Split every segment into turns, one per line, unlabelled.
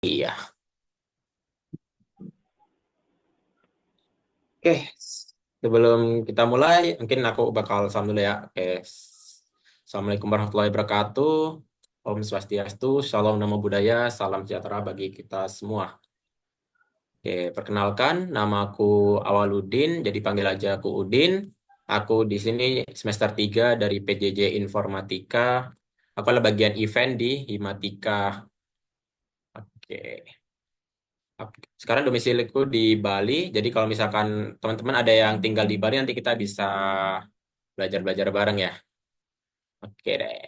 Iya. Oke, sebelum kita mulai, mungkin aku bakal salam dulu ya. Oke, Assalamualaikum warahmatullahi wabarakatuh. Om Swastiastu, Shalom Namo Buddhaya, salam sejahtera bagi kita semua. Oke, perkenalkan, nama aku Awaludin, jadi panggil aja aku Udin. Aku di sini semester 3 dari PJJ Informatika. Aku adalah bagian event di Himatika. Oke. Sekarang domisiliku di Bali, jadi kalau misalkan teman-teman ada yang tinggal di Bali, nanti kita bisa belajar-belajar bareng ya. Oke deh.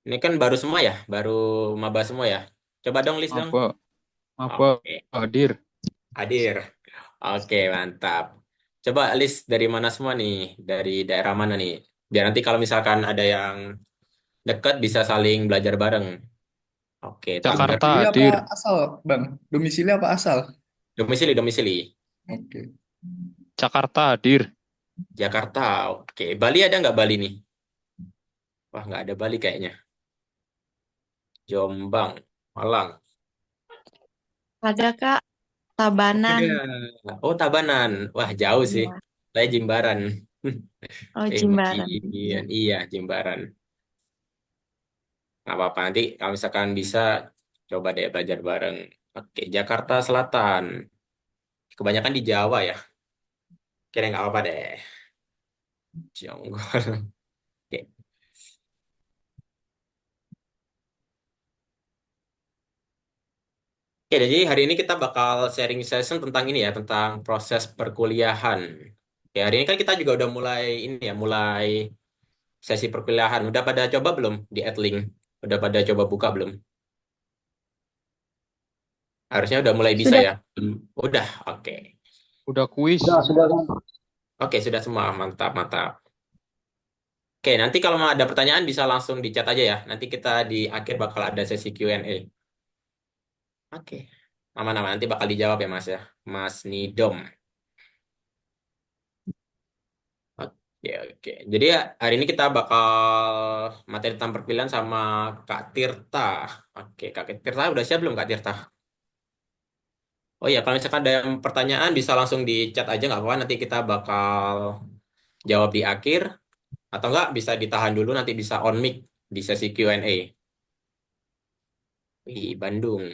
Ini kan baru semua ya, baru maba semua ya. Coba dong list dong.
Apa apa
Oke,
hadir?
hadir. Oke, mantap. Coba list dari mana semua nih, dari daerah mana nih. Biar nanti kalau misalkan ada yang dekat bisa saling belajar bareng. Oke, tak
Jakarta
berarti
Domisili apa
hadir.
asal, Bang? Domisili apa asal?
domisili, domisili.
Oke.
Jakarta hadir.
Jakarta. Oke, Bali ada nggak Bali nih? Wah, nggak ada Bali kayaknya. Jombang, Malang.
Ada Kak,
Ada.
Tabanan.
Oh, Tabanan. Wah, jauh sih.
Iya.
Saya Jimbaran.
Oh, Jimbaran.
Iya, iya, Jimbaran. Nggak apa-apa. Nanti kalau misalkan bisa, coba deh belajar bareng. Oke, Jakarta Selatan. Kebanyakan di Jawa ya. Kira nggak apa-apa deh. Jonggol. Oke. Oke, jadi hari ini kita bakal sharing session tentang ini ya, tentang proses perkuliahan. Oke, hari ini kan kita juga udah mulai ini ya, mulai sesi perkuliahan. Udah pada coba belum di Adlink? Udah pada coba buka belum? Harusnya udah mulai bisa
Sudah.
ya. Udah, oke.
Udah kuis.
Sudah, Bang.
Oke, sudah semua. Mantap, mantap. Oke, nanti kalau mau ada pertanyaan bisa langsung di chat aja ya. Nanti kita di akhir bakal ada sesi Q&A. Oke. Aman-aman. Nanti bakal dijawab ya, Mas ya. Mas Nidom. Oke, oke. Jadi ya, hari ini kita bakal materi tentang perpilihan sama Kak Tirta. Oke, Kak Tirta udah siap belum Kak Tirta? Oh iya, kalau misalkan ada yang pertanyaan bisa langsung di chat aja nggak apa-apa. Nanti kita bakal jawab di akhir. Atau enggak bisa ditahan dulu nanti bisa on mic di sesi Q&A. Wih, Bandung.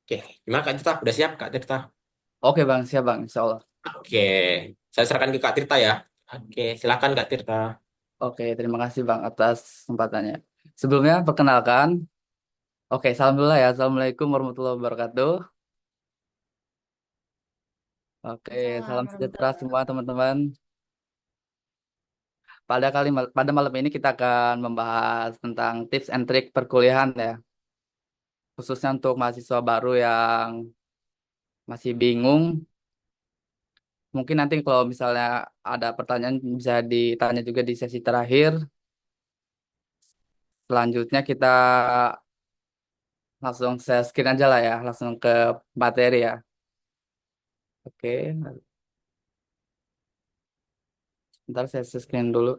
Oke, gimana Kak Tirta? Udah siap Kak Tirta?
Oke, Bang. Siap, Bang. Insya Allah.
Oke, saya serahkan ke Kak Tirta ya. Oke, silakan Kak Tirta.
Oke, terima kasih, Bang, atas kesempatannya. Sebelumnya, perkenalkan. Oke, salam dulu lah ya. Assalamualaikum warahmatullahi wabarakatuh. Oke,
Salam
salam sejahtera
warahmatullahi
semua,
wabarakatuh.
teman-teman. Pada malam ini kita akan membahas tentang tips and trik perkuliahan ya. Khususnya untuk mahasiswa baru yang masih bingung. Mungkin nanti kalau misalnya ada pertanyaan bisa ditanya juga di sesi terakhir. Selanjutnya kita langsung saya screen aja lah ya, langsung ke materi ya. Oke, ntar saya screen dulu.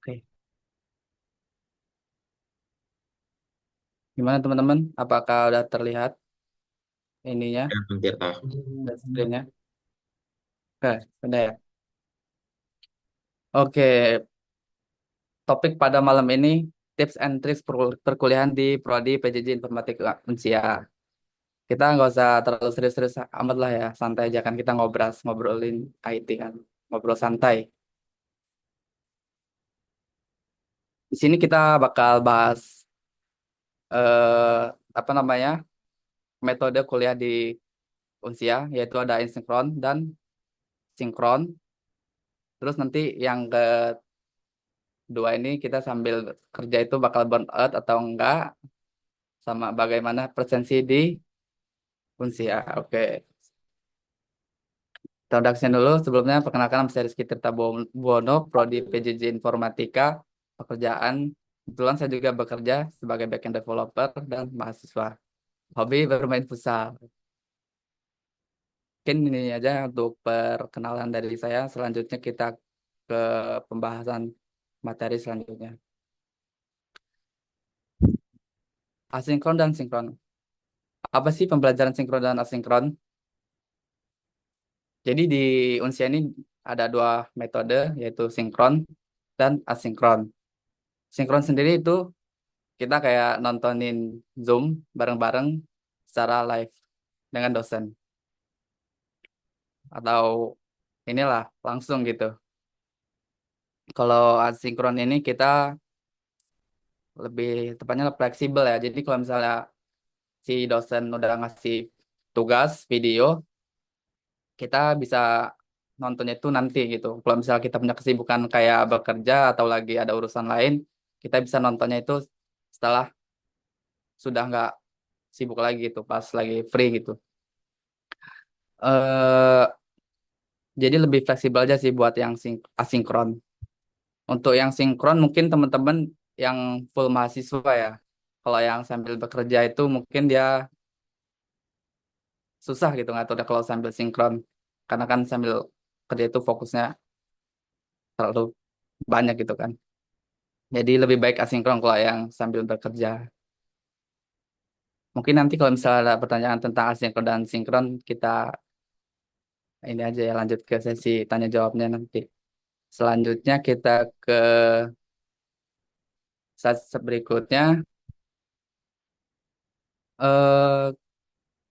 Oke, gimana teman-teman? Apakah udah terlihat ininya,
Ya, Kak Tirta.
screennya? Oke, udah ya. Oke, topik pada malam ini tips and tricks perkuliahan di Prodi PJJ Informatika Unsia. Kita nggak usah terlalu serius-serius amat lah ya, santai aja kan kita ngobrolin IT kan, ngobrol santai. Di sini kita bakal bahas eh, apa namanya metode kuliah di Unsia, yaitu ada asinkron dan sinkron. Terus nanti yang kedua ini kita sambil kerja itu bakal burn out atau enggak, sama bagaimana presensi di Unsia. Oke, introduction dulu. Sebelumnya perkenalkan nama saya Rizky Tirta Buwono, Prodi PJJ Informatika, pekerjaan. Kebetulan saya juga bekerja sebagai backend developer dan mahasiswa. Hobi bermain futsal. Mungkin ini aja untuk perkenalan dari saya. Selanjutnya kita ke pembahasan materi selanjutnya. Asinkron dan sinkron. Apa sih pembelajaran sinkron dan asinkron? Jadi di Unsia ini ada dua metode, yaitu sinkron dan asinkron. Sinkron sendiri itu kita kayak nontonin Zoom bareng-bareng secara live dengan dosen. Atau inilah langsung gitu. Kalau asinkron ini kita lebih tepatnya fleksibel ya. Jadi kalau misalnya si dosen udah ngasih tugas video, kita bisa nontonnya itu nanti gitu. Kalau misalnya kita punya kesibukan kayak bekerja atau lagi ada urusan lain, kita bisa nontonnya itu setelah sudah nggak sibuk lagi gitu, pas lagi free gitu. eh jadi lebih fleksibel aja sih buat yang asinkron. Untuk yang sinkron mungkin teman-teman yang full mahasiswa ya. Kalau yang sambil bekerja itu mungkin dia susah gitu ngaturnya kalau sambil sinkron. Karena kan sambil kerja itu fokusnya terlalu banyak gitu kan. Jadi lebih baik asinkron kalau yang sambil bekerja. Mungkin nanti kalau misalnya ada pertanyaan tentang asinkron dan sinkron, kita ini aja ya lanjut ke sesi tanya jawabnya nanti. Selanjutnya kita ke sesi berikutnya. eh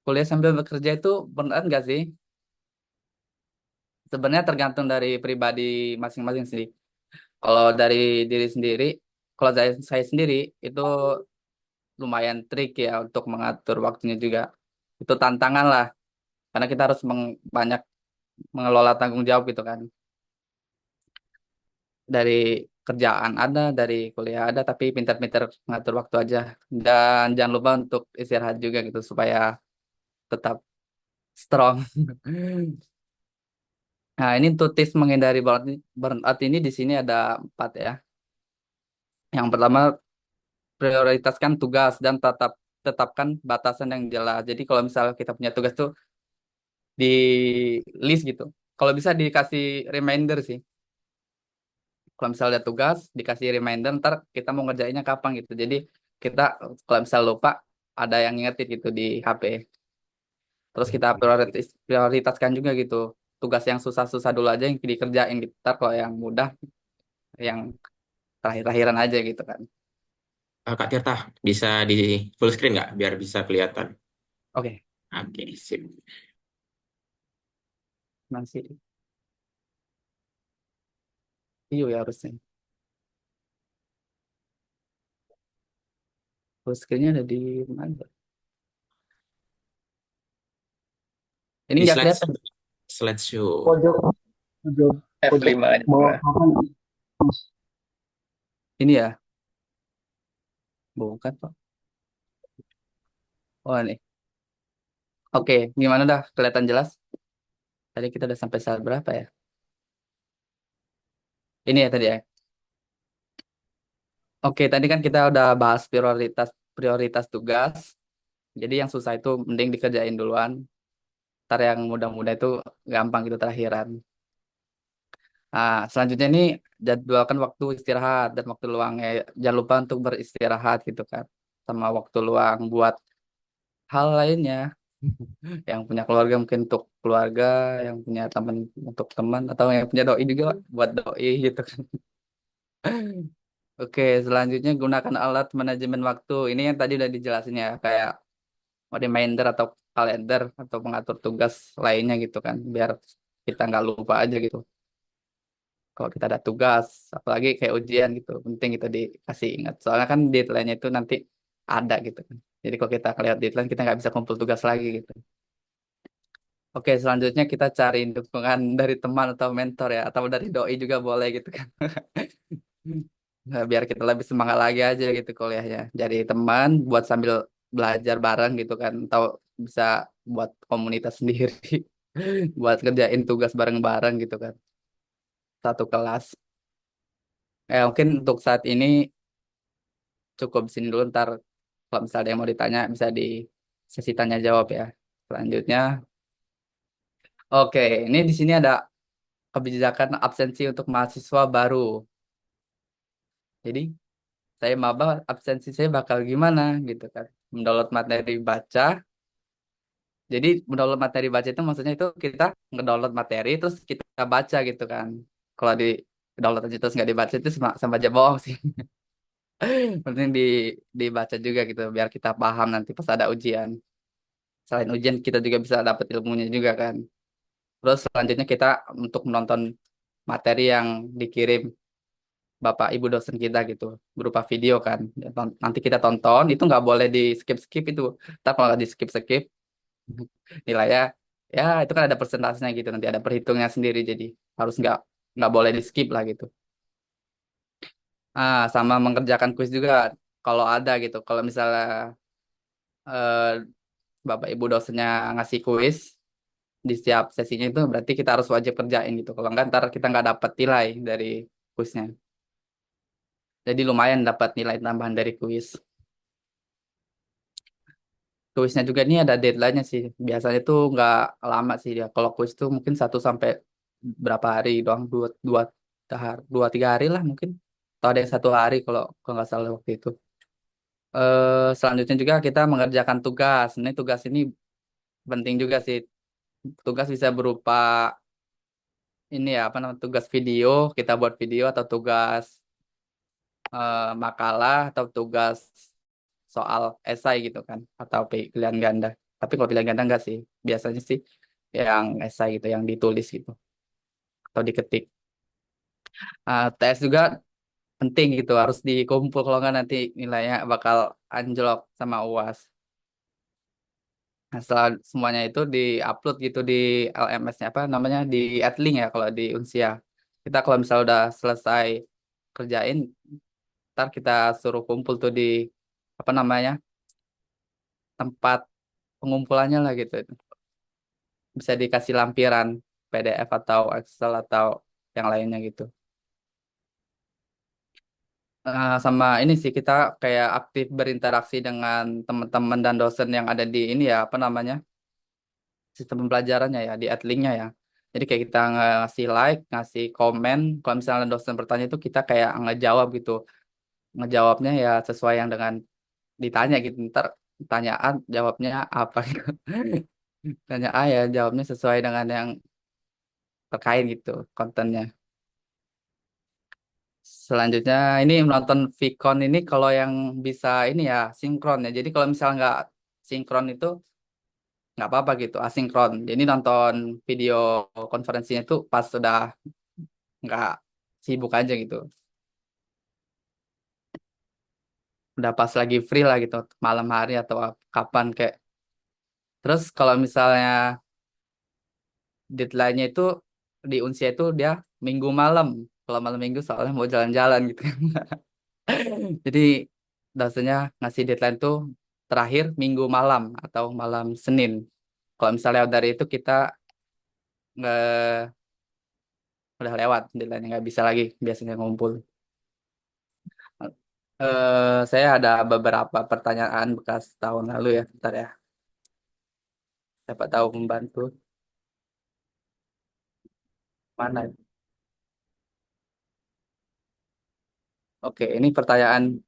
Kuliah sambil bekerja itu benar nggak sih? Sebenarnya tergantung dari pribadi masing-masing sih. Kalau dari diri sendiri, kalau saya sendiri itu lumayan trik ya untuk mengatur waktunya juga. Itu tantangan lah, karena kita harus banyak mengelola tanggung jawab gitu kan. Dari kerjaan ada, dari kuliah ada, tapi pintar-pintar mengatur waktu aja. Dan jangan lupa untuk istirahat juga gitu supaya tetap strong. Nah, ini untuk tips menghindari burnout ini di sini ada 4 ya. Yang pertama, prioritaskan tugas dan tetapkan batasan yang jelas. Jadi kalau misalnya kita punya tugas tuh di list gitu. Kalau bisa dikasih reminder sih. Kalau misalnya ada tugas, dikasih reminder, ntar kita mau ngerjainnya kapan gitu. Jadi kita kalau misalnya lupa, ada yang ngingetin gitu di HP. Terus kita prioritaskan juga gitu. Tugas yang susah-susah dulu aja yang dikerjain gitu. Ntar kalau yang mudah, yang terakhir-akhiran aja gitu kan.
Kak Tirta, bisa di full screen nggak biar bisa kelihatan?
Oke,
Oke, sip.
masih. Iya ya harusnya. Full screen-nya ada di mana? Ini
Di
nggak
slide
kelihatan.
slideshow.
Pojok, pojok, pojok
F5 aja.
bawah kanan.
Ini ya, bukan Pak. Oh ini. Oke, gimana dah? Kelihatan jelas? Tadi kita udah sampai saat berapa ya? Ini ya tadi ya. Oke, tadi kan kita udah bahas prioritas prioritas tugas. Jadi yang susah itu mending dikerjain duluan. Ntar yang mudah-mudah itu gampang gitu terakhiran. Nah, selanjutnya ini jadwalkan waktu istirahat dan waktu luang. Jangan lupa untuk beristirahat gitu kan. Sama waktu luang buat hal lainnya. Yang punya keluarga mungkin untuk keluarga, yang punya teman untuk teman, atau yang punya doi juga buat doi gitu kan. Oke, selanjutnya gunakan alat manajemen waktu. Ini yang tadi udah dijelasin ya, kayak reminder atau kalender atau pengatur tugas lainnya gitu kan, biar kita nggak lupa aja gitu. Kalau kita ada tugas, apalagi kayak ujian gitu, penting kita dikasih ingat. Soalnya kan deadline-nya itu nanti ada gitu kan. Jadi kalau kita lihat deadline, kita nggak bisa kumpul tugas lagi gitu. Oke, selanjutnya kita cari dukungan dari teman atau mentor ya, atau dari doi juga boleh gitu kan. Nah, biar kita lebih semangat lagi aja gitu kuliahnya. Jadi teman buat sambil belajar bareng gitu kan, atau bisa buat komunitas sendiri, buat kerjain tugas bareng-bareng gitu kan, satu kelas. Mungkin untuk saat ini cukup di sini dulu. Ntar kalau misalnya ada yang mau ditanya bisa di sesi tanya jawab ya. Selanjutnya, oke, ini di sini ada kebijakan absensi untuk mahasiswa baru. Jadi saya maba absensi saya bakal gimana gitu kan. Mendownload materi baca. Jadi mendownload materi baca itu maksudnya itu kita ngedownload materi terus kita baca gitu kan. Kalau di download aja terus nggak dibaca itu sama aja bohong sih. Penting dibaca juga gitu biar kita paham nanti pas ada ujian. Selain ujian kita juga bisa dapat ilmunya juga kan. Terus selanjutnya kita untuk menonton materi yang dikirim Bapak Ibu dosen kita gitu berupa video kan. Nanti kita tonton itu nggak boleh di skip-skip itu. Ntar kalau nggak di skip-skip nilainya ya itu kan ada persentasenya gitu nanti ada perhitungnya sendiri jadi harus nggak boleh di skip lah gitu. Sama mengerjakan kuis juga kalau ada gitu. Kalau misalnya eh, Bapak Ibu dosennya ngasih kuis di setiap sesinya itu berarti kita harus wajib kerjain gitu. Kalau nggak ntar kita nggak dapat nilai dari kuisnya. Jadi lumayan dapat nilai tambahan dari kuis. Kuisnya juga ini ada deadline-nya sih. Biasanya tuh nggak lama sih dia. Kalau kuis tuh mungkin 1 sampai berapa hari doang, dua tiga hari lah mungkin. Atau ada yang 1 hari kalau nggak salah waktu itu. Selanjutnya juga kita mengerjakan tugas. Ini tugas ini penting juga sih. Tugas bisa berupa ini ya apa namanya tugas video, kita buat video atau tugas makalah atau tugas soal esai gitu kan atau pilihan ganda. Tapi kalau pilihan ganda enggak sih. Biasanya sih yang esai gitu yang ditulis gitu atau diketik. Tes juga penting gitu harus dikumpul kalau nggak nanti nilainya bakal anjlok sama UAS. Nah, setelah semuanya itu di-upload gitu di LMS-nya apa namanya di Adlink ya kalau di Unsia. Kita kalau misalnya udah selesai kerjain, ntar kita suruh kumpul tuh di apa namanya tempat pengumpulannya lah gitu. Bisa dikasih lampiran PDF atau Excel atau yang lainnya gitu. Sama ini sih kita kayak aktif berinteraksi dengan teman-teman dan dosen yang ada di ini ya apa namanya sistem pembelajarannya ya di Adlinknya ya. Jadi kayak kita ngasih like, ngasih komen. Kalau misalnya dosen bertanya itu kita kayak ngejawab gitu. Ngejawabnya ya sesuai yang dengan ditanya gitu. Ntar tanya A, jawabnya apa gitu. Tanya A ya jawabnya sesuai dengan yang terkait gitu kontennya. Selanjutnya ini menonton Vicon ini kalau yang bisa ini ya sinkron ya. Jadi kalau misalnya nggak sinkron itu nggak apa-apa gitu asinkron. Jadi nonton video konferensinya itu pas sudah nggak sibuk aja gitu. Udah pas lagi free lah gitu malam hari atau kapan kayak. Terus kalau misalnya deadline-nya itu di Unsia itu dia minggu malam. Kalau malam minggu soalnya mau jalan-jalan gitu. Jadi dosennya ngasih deadline tuh terakhir minggu malam atau malam Senin. Kalau misalnya lewat dari itu kita nggak udah lewat deadline nggak bisa lagi biasanya ngumpul. Saya ada beberapa pertanyaan bekas tahun lalu ya, bentar ya. Siapa tahu membantu. Mana? Oke, ini pertanyaan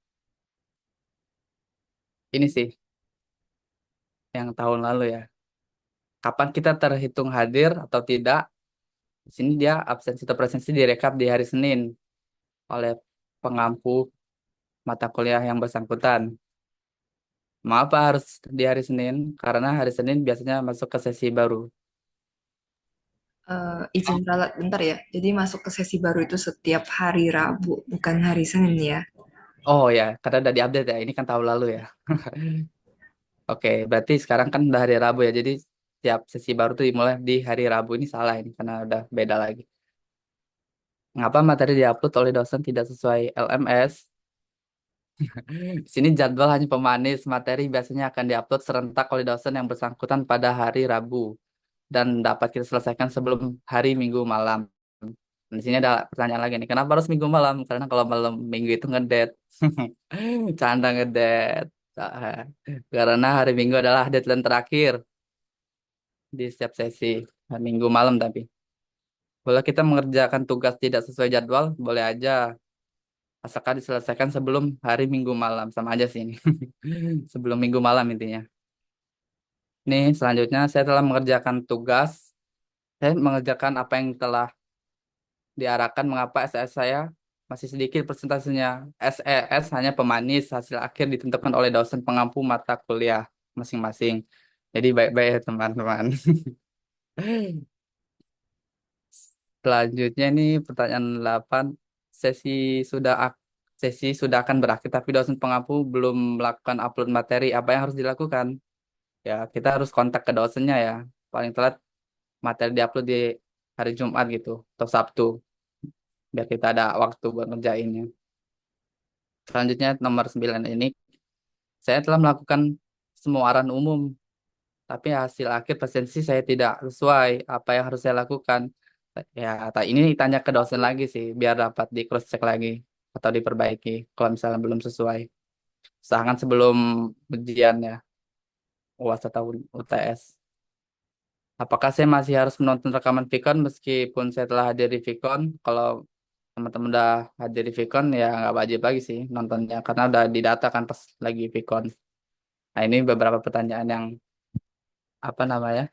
ini sih yang tahun lalu ya. Kapan kita terhitung hadir atau tidak? Di sini dia absensi atau presensi direkap di hari Senin oleh pengampu mata kuliah yang bersangkutan. Maaf Pak, harus di hari Senin karena hari Senin biasanya masuk ke sesi baru.
Izin ralat bentar ya. Jadi masuk ke sesi baru itu setiap hari Rabu, bukan hari Senin ya.
Oh ya, karena udah diupdate ya. Ini kan tahun lalu ya. Oke, berarti sekarang kan udah hari Rabu ya. Jadi tiap sesi baru tuh dimulai di hari Rabu ini salah ini karena udah beda lagi. Ngapa materi diupload oleh dosen tidak sesuai LMS? Di sini jadwal hanya pemanis. Materi biasanya akan diupload serentak oleh dosen yang bersangkutan pada hari Rabu dan dapat kita selesaikan sebelum hari Minggu malam. Di sini ada pertanyaan lagi nih. Kenapa harus Minggu malam? Karena kalau malam Minggu itu ngedet. Canda ngedet. Ah, karena hari Minggu adalah deadline terakhir di setiap sesi. Hari Minggu malam tapi. Boleh kita mengerjakan tugas tidak sesuai jadwal? Boleh aja. asalkan diselesaikan sebelum hari Minggu malam. Sama aja sih ini. Sebelum Minggu malam intinya. Nih, selanjutnya saya telah mengerjakan tugas. Saya mengerjakan apa yang telah diarahkan. Mengapa SES saya masih sedikit persentasenya. SES hanya pemanis. Hasil akhir ditentukan oleh dosen pengampu mata kuliah masing-masing. Jadi baik-baik ya teman-teman. Selanjutnya ini pertanyaan 8. Sesi sudah ak- sesi sudah akan berakhir tapi dosen pengampu belum melakukan upload materi. Apa yang harus dilakukan? Ya, kita harus kontak ke dosennya ya. Paling telat materi diupload di hari Jumat gitu atau Sabtu biar kita ada waktu buat ngerjainnya. Selanjutnya nomor 9 ini saya telah melakukan semua arahan umum tapi hasil akhir presensi saya tidak sesuai. Apa yang harus saya lakukan? Ya, ini tanya ke dosen lagi sih, biar dapat di cross check lagi atau diperbaiki kalau misalnya belum sesuai. Usahakan sebelum ujian ya, UAS atau UTS. Apakah saya masih harus menonton rekaman Vicon meskipun saya telah hadir di Vicon? Kalau teman-teman udah hadir di Vicon ya nggak wajib lagi sih nontonnya karena udah didata kan pas lagi Vicon. Nah ini beberapa pertanyaan yang apa namanya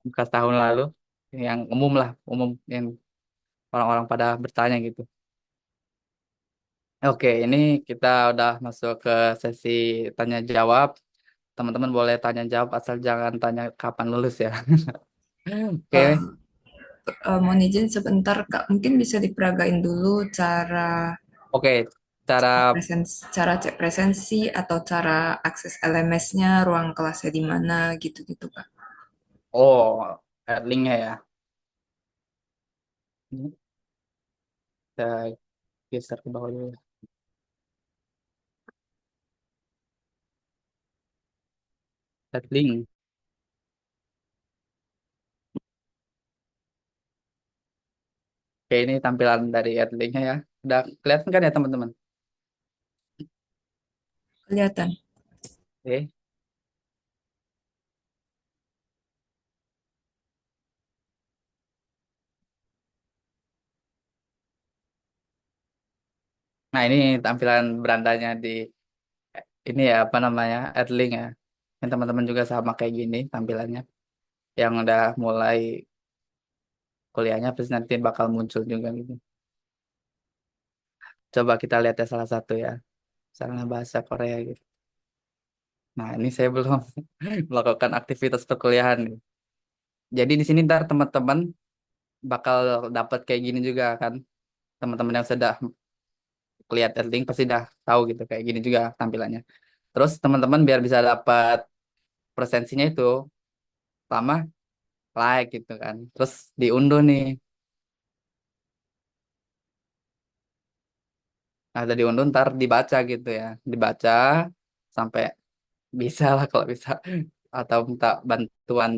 bekas tahun lalu yang umum lah, umum yang orang-orang pada bertanya gitu. Oke, ini kita udah masuk ke sesi tanya jawab. Teman-teman boleh tanya jawab asal jangan tanya kapan lulus ya. Oke,
Eh, Mohon izin sebentar, Kak. Mungkin bisa diperagain dulu
oke. Cara
cara cek presensi atau cara akses LMS-nya, ruang kelasnya di mana gitu-gitu, Kak.
oh add linknya ya. Ini kita geser ke bawah dulu. Add link. Oke, ini tampilan dari add linknya ya. Udah kelihatan kan ya teman-teman?
Kelihatan.
Oke. Nah, ini tampilan berandanya di ini ya apa namanya? Add link ya. Yang teman-teman juga sama kayak gini tampilannya. Yang udah mulai kuliahnya terus nanti bakal muncul juga gitu. Coba kita lihat ya salah satu ya. Misalnya bahasa Korea gitu. Nah, ini saya belum melakukan aktivitas perkuliahan nih. Jadi di sini ntar teman-teman bakal dapat kayak gini juga kan. Teman-teman yang sudah lihat link pasti udah tahu gitu kayak gini juga tampilannya. Terus teman-teman biar bisa dapat presensinya itu pertama like gitu kan. Terus diunduh nih. Nah, udah diunduh ntar dibaca gitu ya. Dibaca sampai bisa lah kalau bisa atau minta bantuan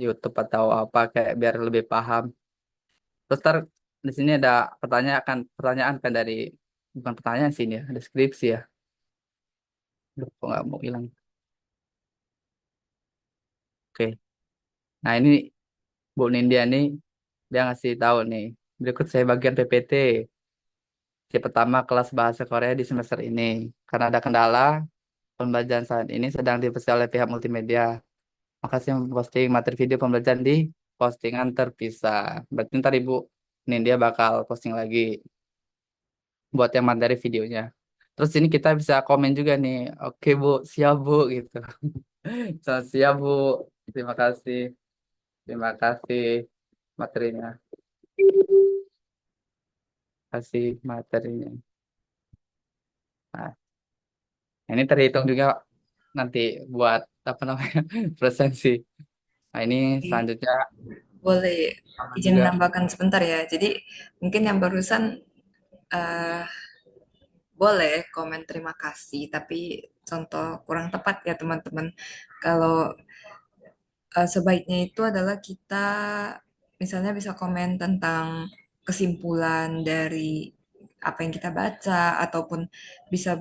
YouTube atau apa kayak biar lebih paham. Terus ntar di sini ada pertanyaan kan dari bukan pertanyaan sini ya, deskripsi ya. Duh, kok nggak mau hilang. Oke. Nah, ini Bu Nindya nih dia ngasih tahu nih. Berikut saya bagian PPT. Si pertama kelas bahasa Korea di semester ini. Karena ada kendala, pembelajaran saat ini sedang dipersiapkan oleh pihak multimedia. Makasih memposting materi video pembelajaran di postingan terpisah. Berarti ntar Ibu Nindya bakal posting lagi buat yang materi videonya. Terus ini kita bisa komen juga nih. Oke Bu, siap Bu gitu. So, siap Bu. Terima kasih. Terima kasih materinya. Kasih materinya. Nah, ini terhitung juga nanti buat apa namanya presensi. Nah, ini
Oke.
selanjutnya
Boleh
sama
izin
juga.
menambahkan sebentar ya. Jadi mungkin yang barusan eh, boleh komen terima kasih, tapi contoh kurang tepat ya teman-teman. Kalau sebaiknya itu adalah kita misalnya bisa komen tentang kesimpulan dari apa yang kita baca ataupun bisa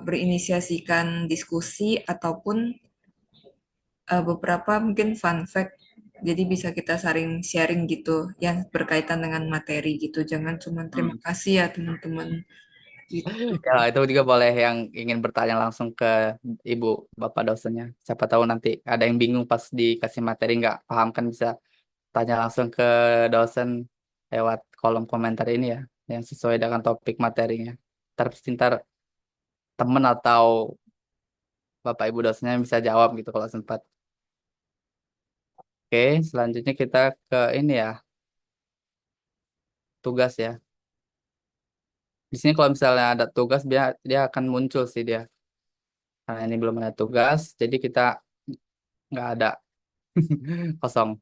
berinisiasikan diskusi ataupun beberapa mungkin fun fact Jadi bisa kita saling sharing gitu yang berkaitan dengan materi gitu. Jangan cuma terima
Hmm.
kasih ya teman-teman gitu.
Ya, itu juga boleh yang ingin bertanya langsung ke ibu bapak dosennya. Siapa tahu nanti ada yang bingung pas dikasih materi nggak paham kan bisa tanya langsung ke dosen lewat kolom komentar ini ya, yang sesuai dengan topik materinya. Ntar temen atau bapak ibu dosennya bisa jawab gitu kalau sempat. Oke, selanjutnya kita ke ini ya, tugas ya. Di sini kalau misalnya ada tugas dia akan muncul sih dia. Karena ini belum ada tugas, jadi kita nggak ada kosong.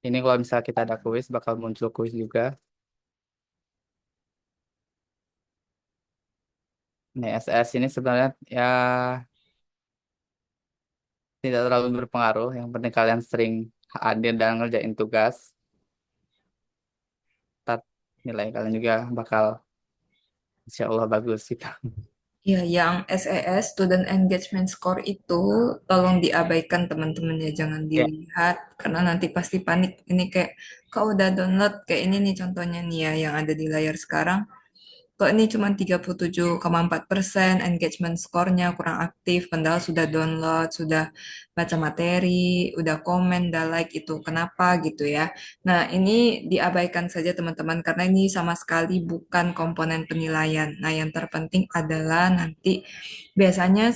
Ini kalau misalnya kita ada kuis bakal muncul kuis juga. Nih SS ini sebenarnya ya tidak terlalu berpengaruh. Yang penting kalian sering hadir dan ngerjain tugas. Ntar nilai kalian juga bakal insya Allah bagus gitu.
Ya, yang SES Student Engagement Score itu tolong diabaikan teman-teman ya, jangan
Ya,
dilihat karena nanti pasti panik. Ini kayak kau udah download kayak ini nih contohnya nih ya yang ada di layar sekarang. Kok ini cuma 37,4% engagement score-nya kurang aktif, padahal sudah download, sudah baca materi, udah komen, udah like itu. Kenapa gitu ya? Nah, ini diabaikan saja teman-teman karena ini sama sekali bukan komponen penilaian. Nah, yang terpenting adalah nanti biasanya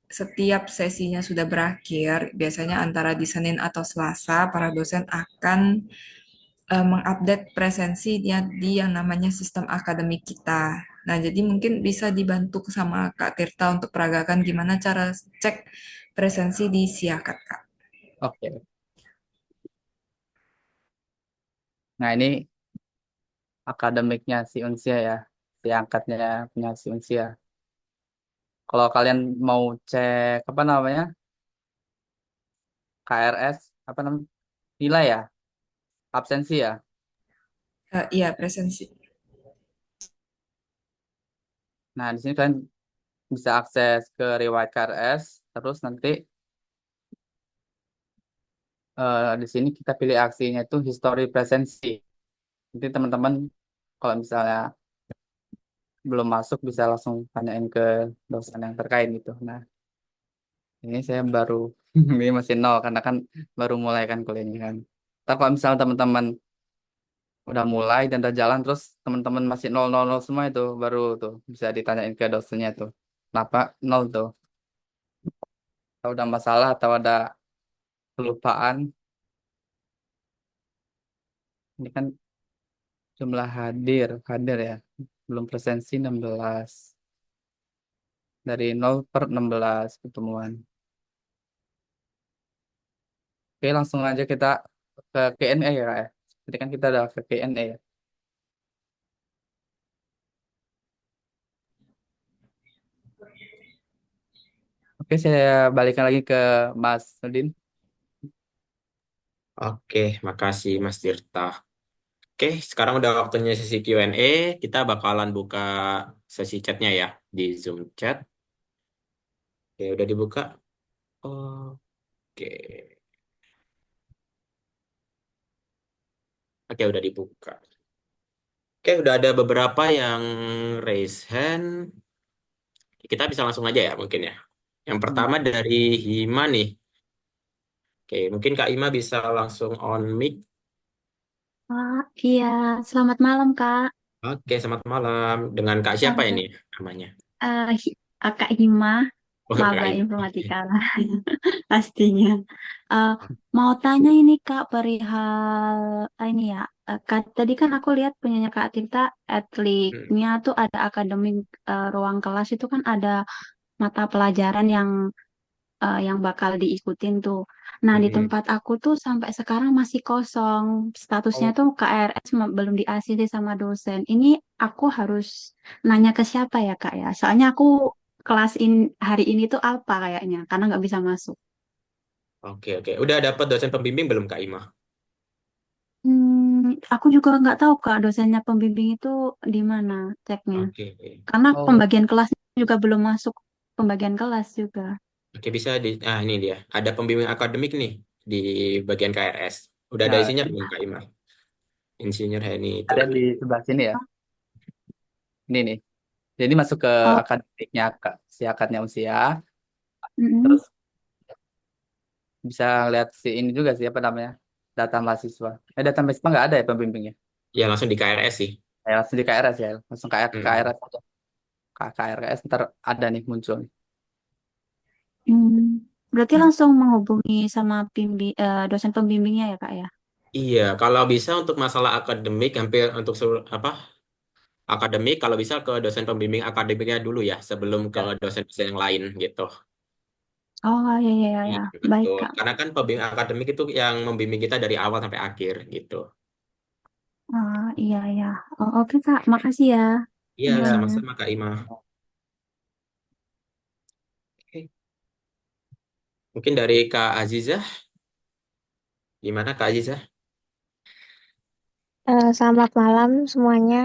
setiap sesinya sudah berakhir, biasanya antara di Senin atau Selasa, para dosen akan mengupdate presensinya di yang namanya sistem akademik kita. Nah, jadi mungkin bisa dibantu sama Kak Tirta untuk peragakan gimana cara cek presensi di Siakat, Kak.
oke. Nah ini akademiknya si Unsia ya, si angkatnya punya si Unsia. Kalau kalian mau cek apa namanya KRS apa namanya nilai ya, absensi ya.
Iya, presensi.
Nah di sini kalian bisa akses ke riwayat KRS, terus nanti di sini kita pilih aksinya itu history presensi. Nanti teman-teman kalau misalnya belum masuk bisa langsung tanyain ke dosen yang terkait gitu. Nah ini saya baru ini masih nol karena kan baru mulai kan kuliahnya kan. Ntar kalau misalnya teman-teman udah mulai dan udah jalan terus teman-teman masih nol nol nol semua itu baru tuh bisa ditanyain ke dosennya tuh. Kenapa nol tuh? Atau ada masalah atau ada kelupaan? Ini kan jumlah hadir ya. Belum presensi 16. Dari 0/16 pertemuan. Oke, langsung aja kita ke Q&A ya, Kak, ya. Jadi kan kita udah ke Q&A ya. Oke, saya balikan lagi ke Mas Nudin.
Oke, makasih Mas Tirta. Oke, sekarang udah waktunya sesi Q&A. Kita bakalan buka sesi chatnya ya di Zoom chat. Oke, udah dibuka. Oke, oke udah dibuka. Oke, udah ada beberapa yang raise hand. Kita bisa langsung aja ya mungkin ya. Yang
Hmm.
pertama dari Hima nih. Oke, mungkin Kak Ima bisa langsung on mic.
Iya, selamat malam Kak.
Oke, selamat malam. Dengan Kak siapa
Eh,
ini namanya?
Kak Hima,
Oh, Kak
maba
Ima. Oke.
informatika lah pastinya. Eh, Mau tanya ini Kak perihal ini ya. Tadi kan aku lihat punyanya Kak Tirta,
Hmm.
atletnya tuh ada akademik, ruang kelas itu kan ada mata pelajaran yang bakal diikutin tuh. Nah, di
Hmm.
tempat aku tuh sampai sekarang masih kosong. Statusnya
Oh,
tuh KRS belum diakhiri sama dosen. Ini aku harus nanya ke siapa ya, Kak ya? Soalnya aku hari ini tuh alpa kayaknya, karena nggak bisa masuk.
oke, oke. Udah dapat dosen pembimbing belum Kak Ima?
Aku juga nggak tahu, Kak, dosennya pembimbing itu di mana ceknya.
Oke.
Karena
Oh,
pembagian kelas juga belum masuk pembagian kelas juga.
Oke, bisa ini dia. Ada pembimbing akademik nih di bagian KRS. Udah ada
Nah,
isinya belum Kak Ima? Insinyur Heni itu.
ada di sebelah sini ya. Ini nih. Jadi masuk ke
Oh,
akademiknya Kak, si akadnya usia.
mm-mm.
Terus bisa lihat si ini juga sih apa namanya? Data mahasiswa. Data mahasiswa nggak ada ya pembimbingnya.
Ya langsung di KRS sih.
Langsung di KRS ya. Langsung
Hmm.
KRS aja. KRS ntar ada nih muncul nih.
Berarti langsung menghubungi sama dosen pembimbingnya ya Kak ya?
Iya, kalau bisa untuk masalah akademik hampir untuk seluruh apa akademik kalau bisa ke dosen pembimbing akademiknya dulu ya sebelum ke
Ya.
dosen-dosen yang lain gitu.
Oh ya ya ya
Iya,
ya, baik
betul.
Kak.
Karena kan pembimbing akademik itu yang membimbing kita dari awal sampai akhir gitu.
Iya ya. Oh, oke Kak, makasih ya
Iya,
infonya.
Ya.
sama-sama Kak Ima. Oke. Mungkin dari Kak Azizah, gimana Kak Azizah?
Selamat malam semuanya.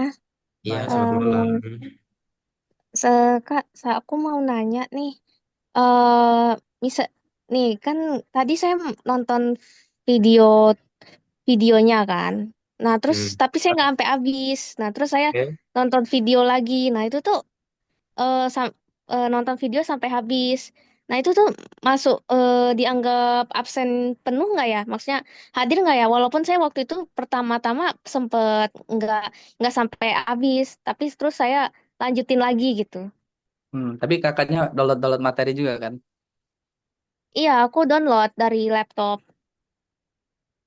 Iya, selamat malam.
Em, Kak, aku mau nanya nih. eh bisa nih kan tadi saya nonton video videonya kan. Nah terus
Hmm.
tapi saya nggak sampai habis. Nah terus saya
Oke.
nonton video lagi. Nah itu tuh nonton video sampai habis. Nah itu tuh masuk dianggap absen penuh nggak ya? Maksudnya hadir nggak ya? Walaupun saya waktu itu pertama-tama sempet nggak sampai habis, tapi terus saya lanjutin lagi gitu.
Tapi kakaknya download materi juga kan?
Iya, aku download dari laptop.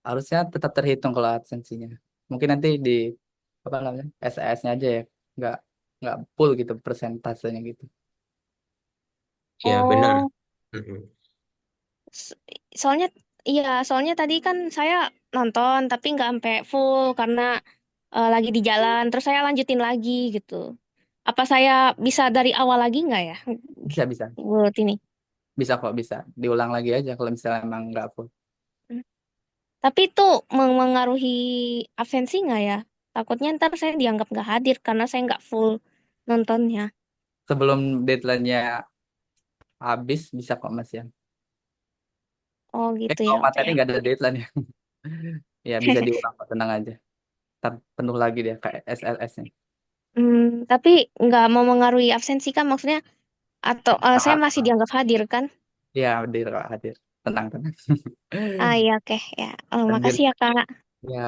Harusnya tetap terhitung kalau absensinya. Mungkin nanti di apa namanya SAS-nya aja ya, nggak nggak full gitu persentasenya gitu.
Iya, benar.
Oh,
Mm-mm.
s- soalnya iya, soalnya tadi kan saya nonton tapi nggak sampai full karena lagi di jalan. Terus saya lanjutin lagi gitu. Apa saya bisa dari awal lagi nggak ya?
Bisa bisa
Buat ini.
bisa kok bisa diulang lagi aja kalau misalnya emang nggak full.
Hmm. Tapi itu mengaruhi absensi nggak ya? Takutnya ntar saya dianggap nggak hadir karena saya nggak full nontonnya.
Sebelum deadline-nya habis bisa kok Mas ya.
Oh gitu ya,
Kalau
oke
materi
ya.
nggak ada deadline ya, ya bisa diulang kok, tenang aja. Ntar penuh lagi dia kayak SLS-nya.
Tapi nggak mau mengaruhi absensi kan maksudnya? Atau saya masih dianggap hadir kan?
Ya hadir kok hadir. Tenang tenang.
Ah iya oke ya.
Hadir
Makasih ya Kak.
ya.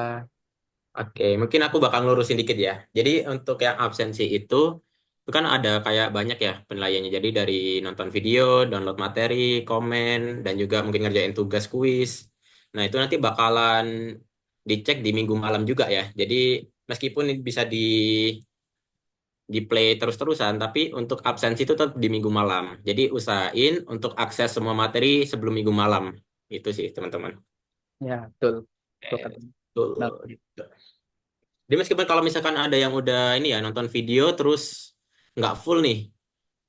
Oke, mungkin aku bakal ngelurusin dikit ya. Jadi untuk yang absensi itu kan ada kayak banyak ya penilaiannya. Jadi dari nonton video, download materi, komen, dan juga mungkin ngerjain tugas kuis. Nah itu nanti bakalan dicek di minggu malam juga ya. Jadi meskipun ini bisa di play terus-terusan, tapi untuk absensi itu tetap di minggu malam. Jadi usahain untuk akses semua materi sebelum minggu malam. Itu sih teman-teman.
Ya betul betul
Eh,
katanya. Benar.
Betul. Jadi meskipun kalau misalkan ada yang udah ini ya nonton video terus nggak full nih,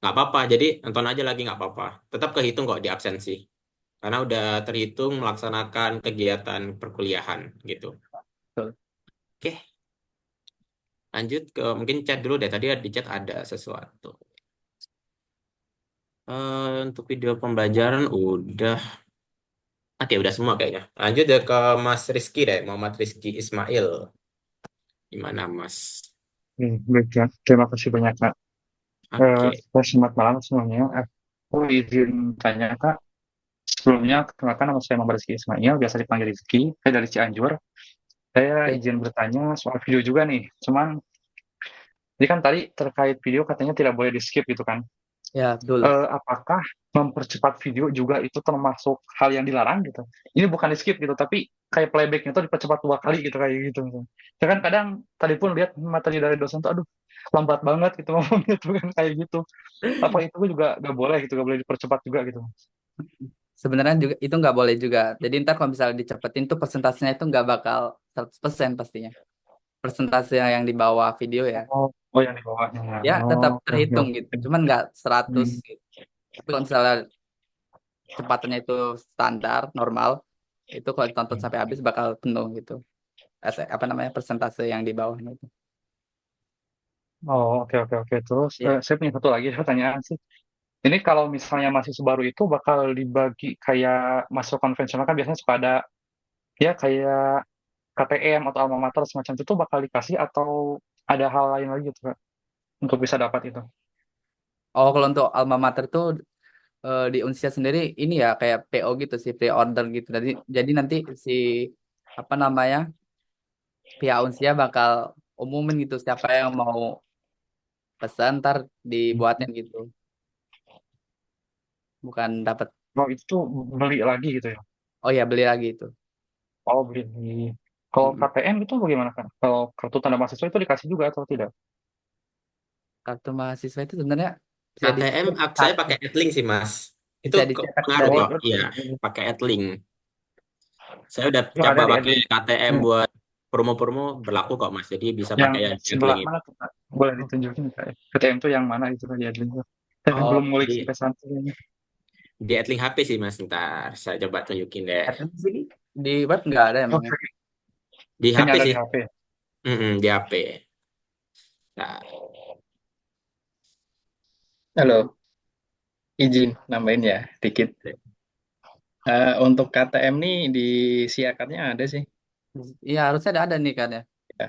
nggak apa-apa. Jadi nonton aja lagi nggak apa-apa. Tetap kehitung kok di absensi. Karena udah terhitung melaksanakan kegiatan perkuliahan gitu.
Betul.
Oke, lanjut ke mungkin chat dulu deh. Tadi di chat ada sesuatu. Untuk video pembelajaran udah. Oke, udah semua kayaknya. Lanjut deh ke Mas Rizky deh, Muhammad Rizky Ismail. Gimana Mas?
Baik, ya. Terima kasih banyak, Kak.
Oke.
Selamat malam semuanya. Aku izin tanya, Kak. Sebelumnya, kenalkan nama saya Muhammad Rizky Ismail, biasa dipanggil Rizky. Saya dari Cianjur. Saya
Oke.
izin bertanya soal video juga nih. Cuman, ini kan tadi terkait video katanya tidak boleh di-skip gitu kan.
Ya betul.
Apakah mempercepat video juga itu termasuk hal yang dilarang gitu? Ini bukan di skip gitu, tapi kayak playbacknya tuh dipercepat 2 kali gitu kayak gitu. Misalnya. Ya kan kadang tadi pun lihat materi dari dosen tuh, aduh lambat banget gitu ngomongnya tuh kan kayak gitu. Apa itu juga nggak boleh gitu, nggak boleh dipercepat juga gitu?
Sebenarnya juga itu nggak boleh juga. Jadi ntar kalau misalnya dicepetin tuh persentasenya itu nggak bakal 100% pastinya. Persentase yang di bawah video ya.
Oh, oh yang di bawahnya.
Ya tetap
Oh, oke, oke,
terhitung gitu.
oke.
Cuman nggak 100
Hmm.
gitu. Tapi kalau misalnya kecepatannya itu standar, normal, itu kalau ditonton sampai habis bakal penuh gitu. Apa namanya persentase yang di bawahnya itu.
Oh, oke, oke, oke. Terus
Ya,
saya punya satu lagi pertanyaan sih. Ini kalau misalnya mahasiswa baru itu bakal dibagi kayak mahasiswa konvensional kan biasanya suka ada ya kayak KTM atau alma mater semacam itu tuh bakal dikasih atau ada hal lain lagi gitu Kak untuk bisa dapat itu.
Oh, kalau untuk alma mater tuh di Unsia sendiri ini ya kayak PO gitu sih, pre-order gitu. Jadi nanti si apa namanya pihak Unsia bakal umumin gitu siapa yang mau pesan ntar dibuatin gitu. Bukan dapat.
Oh itu beli lagi gitu ya.
Oh ya beli lagi itu.
Oh beli. Kalau
Mm-mm.
KTM itu bagaimana kan? Kalau kartu tanda mahasiswa itu dikasih juga atau tidak?
Kartu mahasiswa itu sebenarnya bisa
KTM
dicetak,
saya pakai Adlink sih Mas. Itu
bisa dicetak
pengaruh
dari
Oh
kok. Iya,
itu
pakai Adlink. Saya udah
yang
coba
ada di
pakai KTM
Hmm.
buat promo-promo berlaku kok Mas. Jadi bisa
Yang
pakai yang
sebelah
Adlink itu.
mana tuh Kak? Boleh ditunjukin Kak? KTM itu yang mana itu tadi Adlin? Saya
Oh,
belum ngulik
di
sampai sana kayaknya.
di Adlink HP sih Mas. Ntar saya coba tunjukin deh.
di sini di web nggak ada emang ya.
Oke,
Di HP
hanya ada
sih.
di HP.
Di HP. Nah,
Halo, izin nambahin ya dikit. Untuk KTM nih di siakarnya ada sih.
Iya harusnya ada nih kan ya
Ya.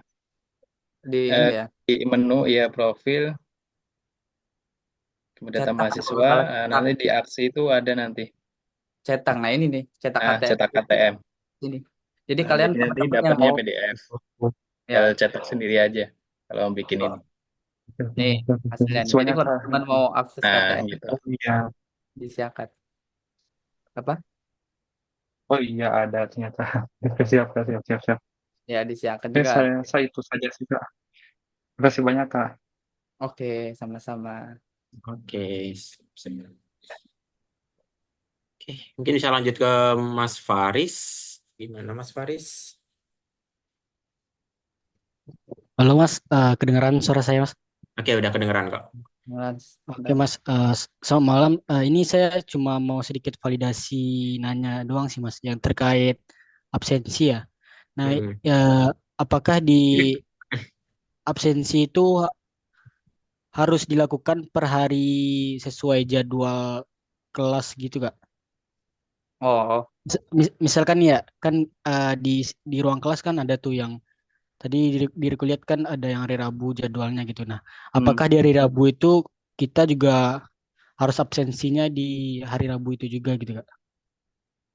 di
Eh,
ini ya
di menu ya profil, kemudian data
cetak kalau
mahasiswa,
misalnya cetak
nanti di aksi itu ada nanti.
cetak. Nah ini nih cetak
Nah,
KTM
cetak KTM.
ini. Jadi
Nah,
kalian
jadi nanti
teman-teman yang
dapatnya
mau
PDF. Tinggal
ya
cetak sendiri aja kalau mau bikin ini.
nih hasilnya nih. Jadi
Sebanyak
kalau teman mau akses
Nah,
KTM
gitu.
oh iya,
disiapkan apa?
oh iya ada ternyata. Oke, siap, Kak, siap, siap, siap.
Ya disiapkan juga.
Saya itu saja sih Kak. Terima kasih banyak Kak.
Oke, sama-sama.
oke. Oke, mungkin bisa lanjut ke Mas Faris. Gimana Mas Faris?
Halo Mas, kedengaran suara saya Mas?
Oke, udah kedengeran kok.
Mas,
Oke Mas, selamat malam. Ini saya cuma mau sedikit validasi nanya doang sih Mas, yang terkait absensi ya. Nah,
Mm-mm.
apakah di absensi itu harus dilakukan per hari sesuai jadwal kelas gitu Kak?
oh,
Misalkan ya, kan di ruang kelas kan ada tuh yang tadi diriku lihat kan ada yang hari Rabu jadwalnya gitu. Nah,
hmm,
apakah di hari Rabu itu kita juga harus absensinya di hari Rabu itu juga gitu Kak?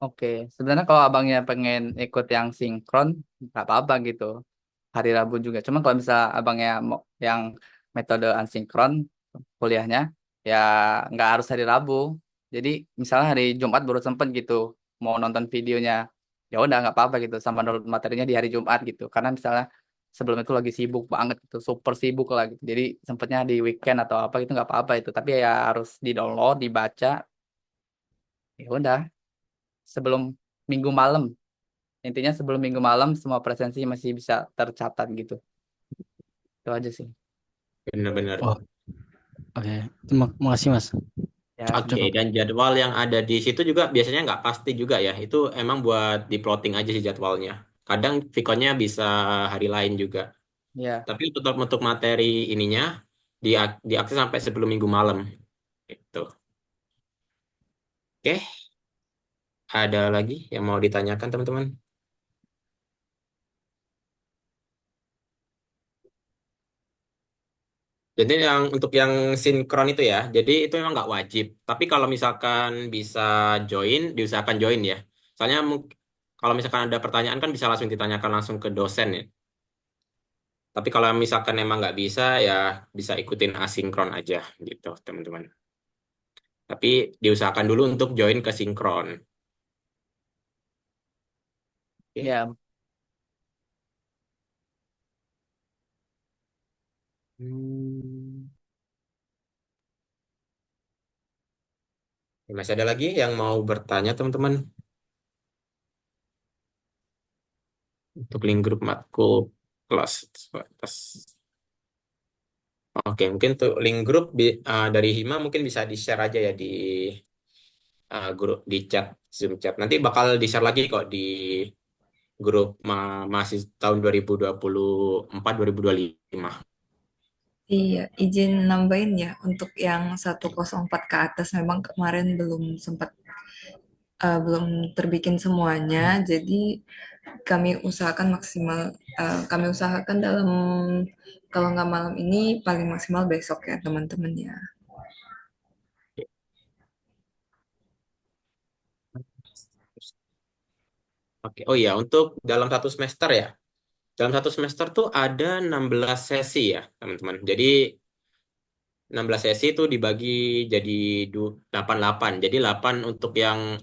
oke. Sebenarnya kalau abangnya pengen ikut yang sinkron, nggak apa-apa gitu. Hari Rabu juga. Cuma kalau misalnya abangnya mau yang metode asinkron kuliahnya, ya nggak harus hari Rabu. Jadi misalnya hari Jumat baru sempet gitu mau nonton videonya, ya udah nggak apa-apa gitu sama download materinya di hari Jumat gitu. Karena misalnya sebelum itu lagi sibuk banget gitu, super sibuk lah gitu. Jadi sempetnya di weekend atau apa gitu nggak apa-apa itu. Tapi ya harus di download, dibaca, ya udah sebelum minggu malam. Intinya sebelum minggu malam semua presensi masih bisa tercatat gitu. Itu aja sih.
Bener-bener.
Oh, oke. Terima kasih Mas.
Ya,
Oke,
Cukup.
dan jadwal yang ada di situ juga biasanya nggak pasti juga ya. Itu emang buat di plotting aja sih jadwalnya. Kadang Vkonnya bisa hari lain juga.
ya.
Tapi untuk materi ininya diakses sampai sebelum minggu malam. Gitu. Oke, ada lagi yang mau ditanyakan teman-teman? Jadi untuk yang sinkron itu ya, jadi itu memang nggak wajib. Tapi kalau misalkan bisa join, diusahakan join ya. Soalnya kalau misalkan ada pertanyaan kan bisa langsung ditanyakan langsung ke dosen ya. Tapi kalau misalkan emang nggak bisa ya bisa ikutin asinkron aja gitu teman-teman. Tapi diusahakan dulu untuk join ke sinkron. Oke.
Ya,
Hmm. Masih ada lagi yang mau bertanya teman-teman untuk link grup matkul kelas atas. Oke, mungkin untuk link grup dari Hima mungkin bisa di-share aja ya di grup di chat Zoom chat. Nanti bakal di-share lagi kok di grup masih tahun 2024 2025.
Iya, izin nambahin ya untuk yang 104 ke atas memang kemarin belum terbikin semuanya. Jadi kami usahakan maksimal kami usahakan dalam kalau nggak malam ini paling maksimal besok ya teman-teman ya.
Oke, oh iya, untuk dalam satu semester ya. Dalam satu semester tuh ada 16 sesi ya, teman-teman. Jadi 16 sesi itu dibagi jadi 8-8. Jadi 8 untuk yang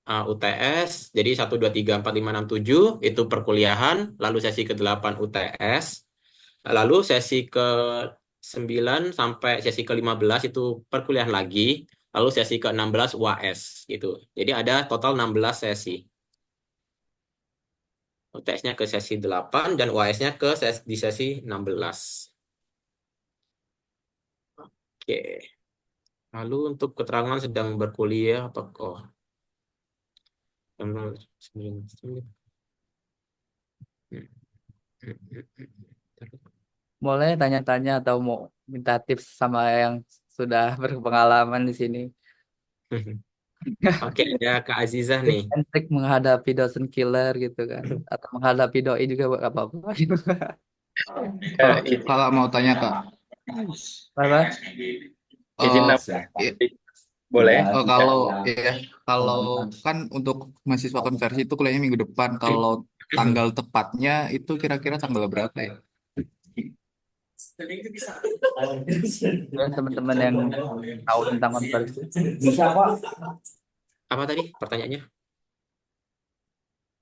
UTS, jadi 1, 2, 3, 4, 5, 6, 7 itu perkuliahan, lalu sesi ke-8 UTS, lalu sesi ke-9 sampai sesi ke-15 itu perkuliahan lagi, lalu sesi ke-16 UAS gitu. Jadi ada total 16 sesi. UTS-nya ke sesi 8 dan UAS-nya di sesi 16. Oke. Lalu untuk keterangan sedang berkuliah apa oh, tanggal 9.
Boleh tanya-tanya atau mau minta tips sama yang sudah berpengalaman di sini.
Oke, ada Kak Azizah nih.
Tips and trick menghadapi dosen killer gitu kan. Atau menghadapi doi juga gak apa-apa.
Kalau mau tanya Kak,
Apa?
Izin
oh,
nambah
i-
boleh?
kalau ya kalau kan untuk mahasiswa konversi itu kuliahnya minggu depan. Kalau tanggal tepatnya itu kira-kira tanggal berapa ya?
Dan teman-teman yang tahu tentang konversi.
Apa tadi pertanyaannya?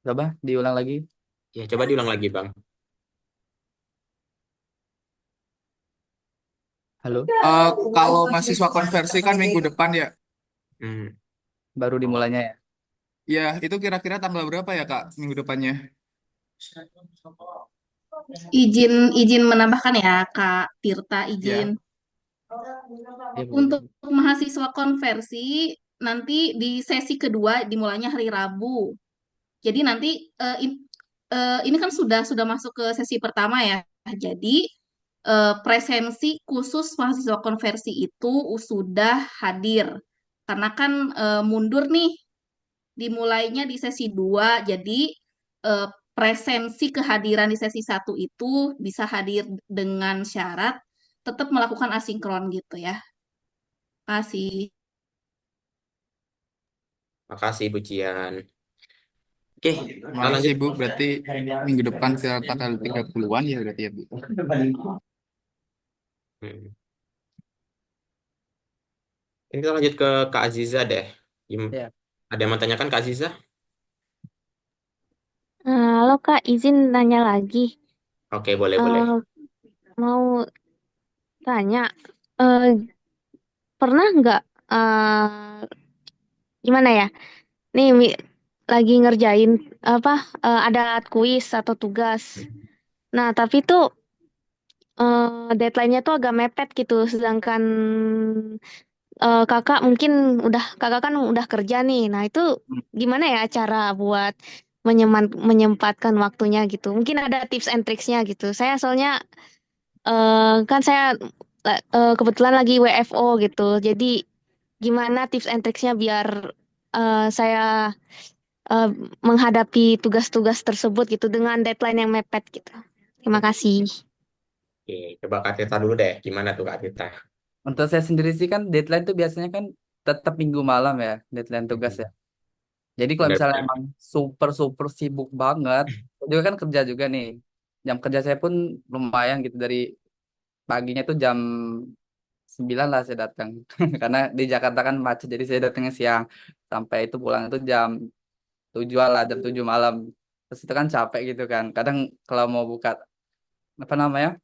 Coba diulang lagi.
Ya, coba diulang lagi, Bang.
Halo,
Kalau mahasiswa konversi kan minggu depan ya.
Hmm.
baru dimulainya ya.
Ya, itu kira-kira tanggal berapa ya Kak minggu depannya?
Izin menambahkan ya, Kak Tirta, izin.
Ya.
Ya,
Untuk mahasiswa konversi, nanti di sesi kedua dimulainya hari Rabu. Jadi nanti ini kan sudah masuk ke sesi pertama ya. Jadi presensi khusus mahasiswa konversi itu sudah hadir. Karena kan mundur nih, dimulainya di sesi 2. Jadi eh, presensi kehadiran di sesi 1 itu bisa hadir dengan syarat tetap melakukan asinkron gitu ya. Kasih.
Makasih, Bu Cian. Oke, kita
Makasih
lanjut.
Bu, berarti minggu depan ke tanggal 30-an ya berarti ya Bu.
Hmm. Ini kita lanjut ke Kak Aziza deh.
Ya.
Ada yang mau tanyakan Kak Aziza?
Halo Kak, izin nanya lagi.
Oke, boleh.
Eh, Mau tanya, eh, pernah nggak gimana ya? Nih lagi ngerjain apa? Ada kuis atau tugas. Nah, tapi tuh deadline-nya tuh agak mepet gitu. Sedangkan kakak kan udah kerja nih. Nah, itu gimana ya cara buat menyempatkan waktunya gitu? Mungkin ada tips and tricksnya gitu. Saya soalnya kan saya kebetulan lagi WFO gitu. Jadi gimana tips and tricksnya biar saya eh, menghadapi tugas-tugas tersebut gitu dengan deadline yang mepet gitu. Terima kasih.
Oke, coba Kak Tirta dulu deh. Gimana tuh Kak Tirta?
Untuk saya sendiri sih kan deadline tuh biasanya kan tetap minggu malam ya, deadline tugas ya. Jadi kalau misalnya
Benar-benar.
emang super super sibuk banget, saya juga kan kerja juga nih. Jam kerja saya pun lumayan gitu dari paginya tuh jam 9 lah saya datang. Karena di Jakarta kan macet jadi saya datangnya siang. Sampai itu pulang itu jam 7 lah, jam 7 malam. Terus itu kan capek gitu kan. Kadang kalau mau buka apa namanya?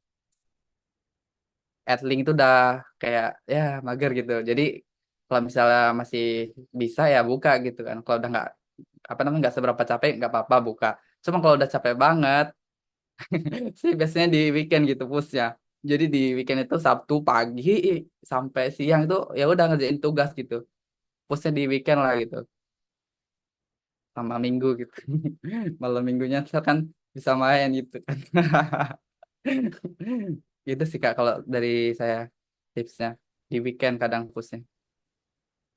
Adlink itu udah kayak ya mager gitu. Jadi kalau misalnya masih bisa ya buka gitu kan. Kalau udah nggak apa namanya nggak seberapa capek nggak apa-apa buka. Cuma kalau udah capek banget sih biasanya di weekend gitu pushnya. Jadi di weekend itu Sabtu pagi sampai siang itu ya udah ngerjain tugas gitu. Pushnya di weekend lah gitu. Sama minggu gitu. Malam minggunya ntar kan bisa main gitu kan. Itu sih Kak kalau dari saya tipsnya di weekend kadang pushnya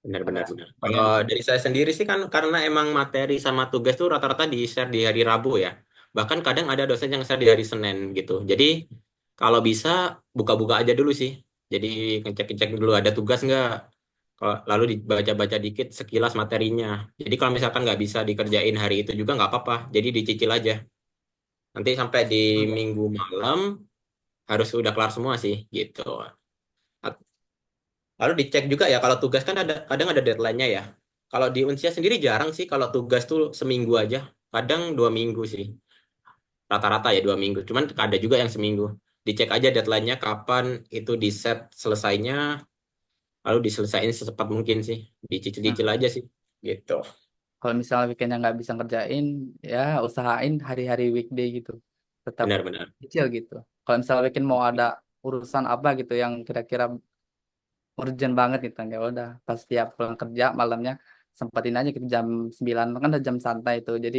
Benar,
karena
benar, benar.
banyak
Kalau dari saya sendiri sih kan karena emang materi sama tugas tuh rata-rata di-share di hari Rabu ya. Bahkan kadang ada dosen yang share di hari Senin gitu. Jadi kalau bisa buka-buka aja dulu sih. Jadi ngecek-ngecek dulu ada tugas nggak. Lalu dibaca-baca dikit sekilas materinya. Jadi kalau misalkan nggak bisa dikerjain hari itu juga nggak apa-apa. Jadi dicicil aja. Nanti sampai di minggu malam harus udah kelar semua sih gitu. Lalu dicek juga ya kalau tugas kan ada kadang ada deadline-nya ya. Kalau di Unsia sendiri jarang sih kalau tugas tuh seminggu aja. Kadang 2 minggu sih. Rata-rata ya 2 minggu. Cuman ada juga yang seminggu. Dicek aja deadline-nya kapan itu di set selesainya. Lalu diselesaikan secepat mungkin sih.
nah,
Dicicil-cicil aja sih. Gitu.
kalau misalnya weekendnya nggak bisa ngerjain ya usahain hari-hari weekday gitu tetap
Benar-benar.
kecil gitu. Kalau misalnya weekend mau ada urusan apa gitu yang kira-kira urgent banget gitu ya udah pas tiap pulang kerja malamnya sempatin aja gitu jam 9 kan ada jam santai itu jadi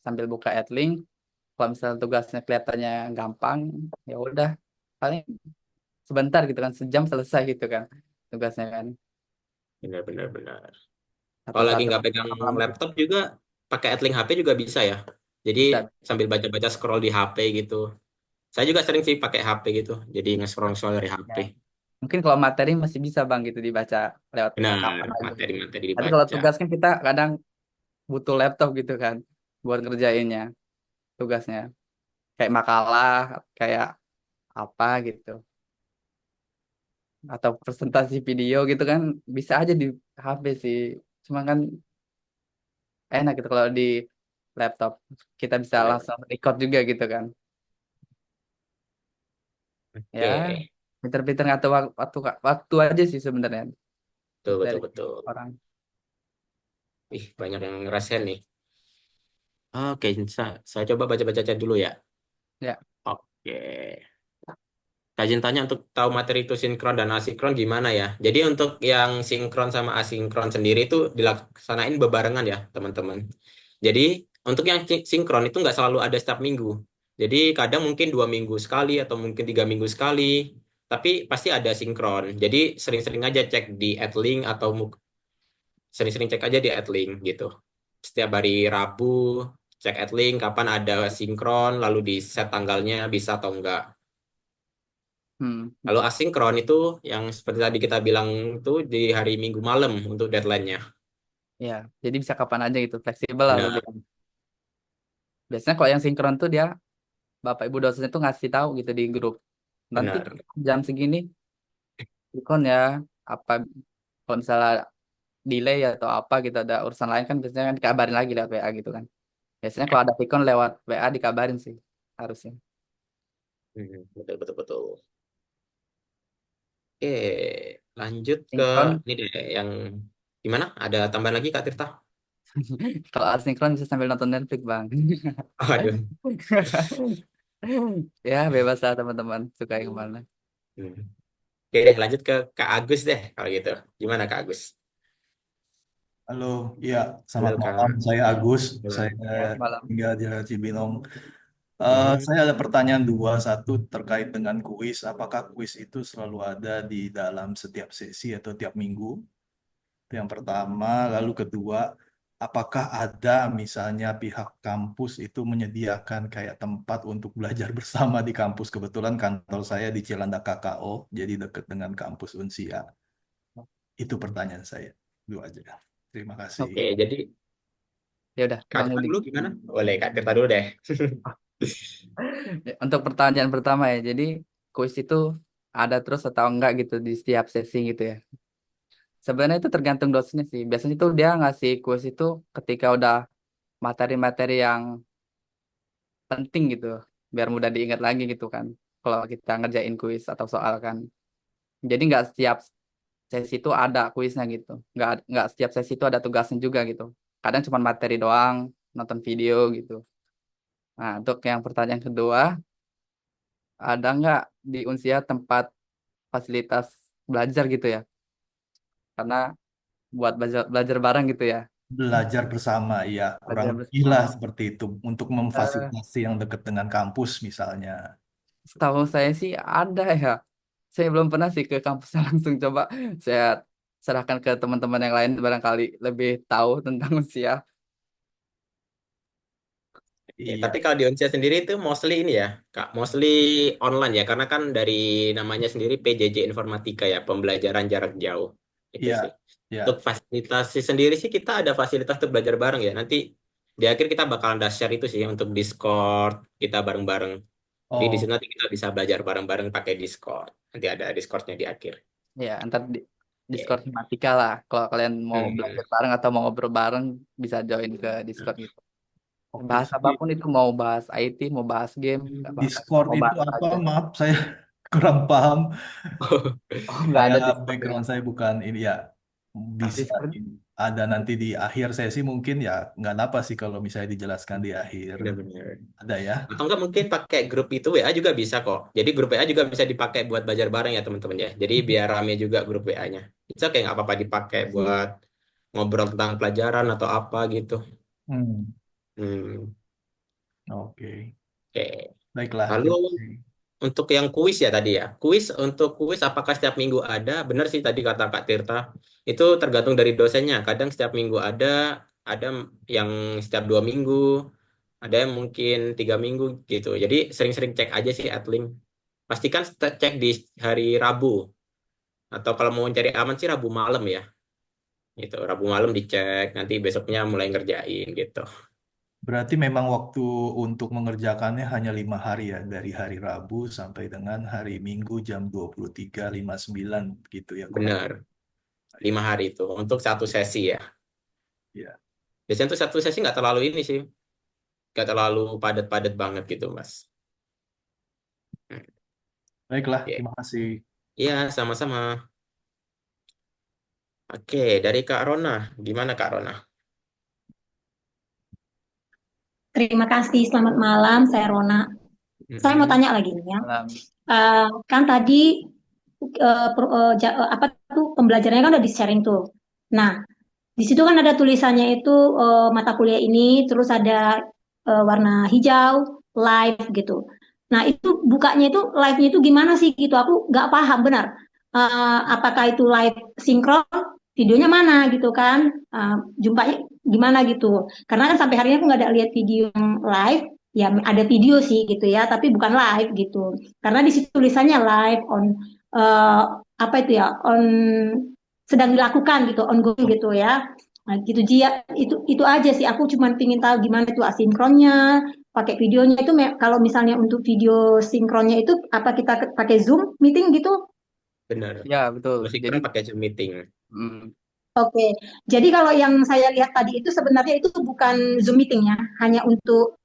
sambil buka Adlink kalau misalnya tugasnya kelihatannya gampang ya udah paling sebentar gitu kan sejam selesai gitu kan tugasnya kan
Benar-benar benar. Kalau lagi
satu-satu
nggak pegang
malam gitu.
laptop juga pakai Adlink HP juga bisa ya. Jadi
Bisa.
sambil baca-baca scroll di HP gitu. Saya juga sering sih pakai HP gitu. Jadi nge-scroll-scroll dari HP.
Ya. Mungkin kalau materi masih bisa bang gitu dibaca lewat
Benar,
kapan aja.
materi-materi
Tapi kalau
dibaca.
tugas kan kita kadang butuh laptop gitu kan buat ngerjainnya tugasnya kayak makalah kayak apa gitu atau presentasi video gitu kan bisa aja di HP sih. Cuma kan enak gitu kalau di laptop kita bisa
Benar.
langsung record juga gitu kan. Ya,
Oke,
pinter-pinter ngatur waktu aja sih sebenarnya
betul, betul,
dari
betul.
orang.
Ih, banyak yang ngerasain nih. Oke, saya coba baca-baca chat dulu ya.
Ya,
Oke. Kajin tanya untuk tahu materi itu sinkron dan asinkron gimana ya. Jadi untuk yang sinkron sama asinkron sendiri itu dilaksanain bebarengan ya, teman-teman. Jadi untuk yang sinkron itu nggak selalu ada setiap minggu. Jadi kadang mungkin 2 minggu sekali atau mungkin 3 minggu sekali. Tapi pasti ada sinkron. Jadi sering-sering aja cek di Adlink atau sering-sering cek aja di Adlink gitu. Setiap hari Rabu cek Adlink kapan ada sinkron, lalu di set tanggalnya bisa atau enggak.
hmm,
Lalu asinkron itu yang seperti tadi kita bilang itu di hari Minggu malam untuk deadline-nya.
ya. Jadi bisa kapan aja gitu, fleksibel lah lebih.
Benar,
Biasanya kalau yang sinkron tuh dia Bapak Ibu dosen itu ngasih tahu gitu di grup. Nanti
benar.
jam segini sinkron ya. Apa kalau misalnya delay atau apa gitu ada urusan lain kan biasanya kan dikabarin lagi lewat WA gitu kan. Biasanya kalau ada sikon lewat WA dikabarin sih harusnya.
Betul, betul, betul. Oke, lanjut ke
Sinkron,
ini deh yang gimana? Ada tambahan lagi Kak Tirta?
kalau asinkron bisa sambil nonton Netflix, Bang.
Aduh.
Ya, bebas lah teman-teman, suka yang mana.
Hmm. Oke deh, lanjut ke Kak Agus deh kalau gitu. Gimana Kak Agus?
Halo, ya, selamat
Halo Kak.
malam. Saya Agus. Saya
Malam.
Ya, malam.
tinggal di Cibinong.
Hmm.
Saya ada pertanyaan dua. Satu terkait dengan kuis. Apakah kuis itu selalu ada di dalam setiap sesi atau tiap minggu? Itu yang pertama. Lalu kedua, apakah ada misalnya pihak kampus itu menyediakan kayak tempat untuk belajar bersama di kampus? Kebetulan kantor saya di Cilandak KKO, jadi dekat dengan kampus Unsia. Itu pertanyaan saya. Dua aja. Terima kasih.
Oke, jadi
Ya udah,
Kak
Bang
Tirta
Udi.
dulu gimana? Boleh Kak Tirta dulu deh.
Untuk pertanyaan pertama ya, jadi kuis itu ada terus atau enggak gitu di setiap sesi gitu ya. Sebenarnya itu tergantung dosennya sih. Biasanya itu dia ngasih kuis itu ketika udah materi-materi yang penting gitu, biar mudah diingat lagi gitu kan. Kalau kita ngerjain kuis atau soal kan. Jadi nggak setiap sesi itu ada kuisnya gitu. Nggak setiap sesi itu ada tugasnya juga gitu. Kadang cuma materi doang, nonton video gitu. Nah, untuk yang pertanyaan kedua, ada nggak di Unsia tempat fasilitas belajar gitu ya? Karena buat belajar, belajar bareng gitu ya.
Belajar bersama, ya, kurang
Belajar
lebih lah
bersama.
seperti itu untuk
Eh,
memfasilitasi yang dekat dengan kampus misalnya.
Setahu saya sih ada ya. Saya belum pernah sih ke kampusnya langsung, coba saya serahkan ke teman-teman yang lain barangkali lebih tahu tentang usia.
Ya,
Iya,
tapi kalau di Unsia sendiri itu mostly ini ya, Kak, mostly online ya, karena kan dari namanya sendiri PJJ Informatika ya, pembelajaran jarak jauh. Itu
iya,
sih.
iya.
Untuk fasilitasi sendiri sih kita ada fasilitas untuk belajar bareng ya. Nanti di akhir kita bakalan ada share itu sih untuk Discord kita bareng-bareng. Jadi di
Oh,
situ nanti kita bisa belajar bareng-bareng pakai Discord. Nanti ada Discordnya di akhir.
Ya, ntar di Discord
Oke.
Himatika lah. Kalau kalian mau
Hmm.
belajar bareng atau mau ngobrol bareng, bisa join ke Discord gitu.
oke.
Bahas apapun itu, mau bahas IT, mau bahas game, nggak apa-apa.
Discord
Mau
itu
bahas
apa?
aja.
Maaf, saya kurang paham.
Oh, nggak
Saya
ada Discord ya.
background saya bukan ini ya.
Nah,
Bisa
Discord.
ada nanti di akhir sesi mungkin ya nggak apa sih kalau misalnya dijelaskan di akhir.
Benar-benar.
Ada ya.
Atau enggak mungkin pakai grup itu WA juga bisa kok. Jadi grup WA juga bisa dipakai buat belajar bareng ya teman-teman ya. Jadi biar rame juga grup WA-nya. Bisa kayak nggak apa-apa dipakai buat ngobrol tentang pelajaran atau apa gitu.
Hmm,
Hmm,
oke.
oke.
Baiklah,
Lalu
terima kasih.
untuk yang kuis ya tadi ya. Untuk kuis apakah setiap minggu ada? Benar sih tadi kata Kak Tirta. Itu tergantung dari dosennya. Kadang setiap minggu ada yang setiap 2 minggu, ada yang mungkin 3 minggu gitu. Jadi sering-sering cek aja sih Adlink. Pastikan cek di hari Rabu. Atau kalau mau cari aman sih Rabu malam ya. Gitu. Rabu malam dicek. Nanti besoknya mulai ngerjain gitu.
Berarti memang waktu untuk mengerjakannya hanya 5 hari ya, dari hari Rabu sampai dengan hari Minggu jam 23.59 gitu ya kurang.
Benar. 5 hari itu. Untuk satu sesi ya.
Ya,
Biasanya tuh satu sesi nggak terlalu ini sih. Nggak terlalu padat-padat banget gitu, Mas. Hmm,
baiklah,
ya.
terima kasih.
Iya, sama-sama. Oke, dari Kak Rona. Gimana Kak Rona?
Terima kasih, selamat malam, saya Rona. Saya mau
Mm-mm.
tanya lagi nih ya.
Malam.
Kan tadi apa tuh pembelajarannya kan udah di-sharing tuh. Nah, di situ kan ada tulisannya itu mata kuliah ini, terus ada warna hijau, live gitu. Nah, itu bukanya itu live-nya itu gimana sih gitu? Aku nggak paham benar. Apakah itu live sinkron, videonya mana gitu kan? Jumpanya gimana gitu? Karena kan sampai hari ini aku nggak ada lihat video yang live. Ya ada video sih gitu ya, tapi bukan live gitu. Karena di situ tulisannya live on eh, apa itu ya on sedang dilakukan gitu, ongoing gitu ya. Nah, gitu Jia, itu aja sih. Aku cuma pingin tahu gimana itu asinkronnya, pakai videonya itu kalau misalnya untuk video sinkronnya itu apa kita pakai Zoom meeting gitu?
Benar.
Ya, betul.
Kalau
Jadi,
sinkron pakai Zoom meeting.
mm,
Oke, jadi kalau yang saya lihat tadi itu sebenarnya itu bukan Zoom meeting ya, hanya untuk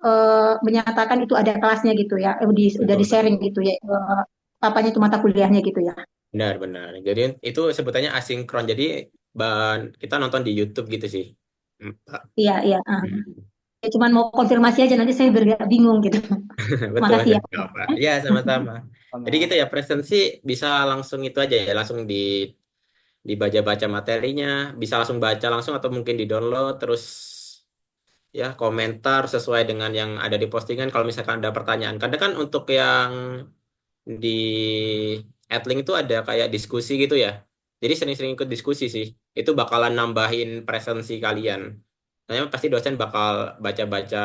menyatakan itu ada kelasnya gitu ya, udah
Betul,
di
betul.
sharing gitu ya, apanya itu mata kuliahnya gitu ya.
Benar, benar. Jadi itu sebutannya asinkron. Jadi kita nonton di YouTube gitu sih. Pak.
Iya, iya.
Hmm.
Ya, cuman mau konfirmasi aja nanti saya biar nggak bingung gitu.
Betul,
Makasih ya.
nggak apa. Ya, sama-sama. Jadi
sama.
gitu ya, presensi bisa langsung itu aja ya, langsung dibaca-baca materinya, bisa langsung baca langsung atau mungkin di-download terus ya komentar sesuai dengan yang ada di postingan kalau misalkan ada pertanyaan. Kadang kan untuk yang di Adlink itu ada kayak diskusi gitu ya. Jadi sering-sering ikut diskusi sih. Itu bakalan nambahin presensi kalian. Nah, pasti dosen bakal baca-baca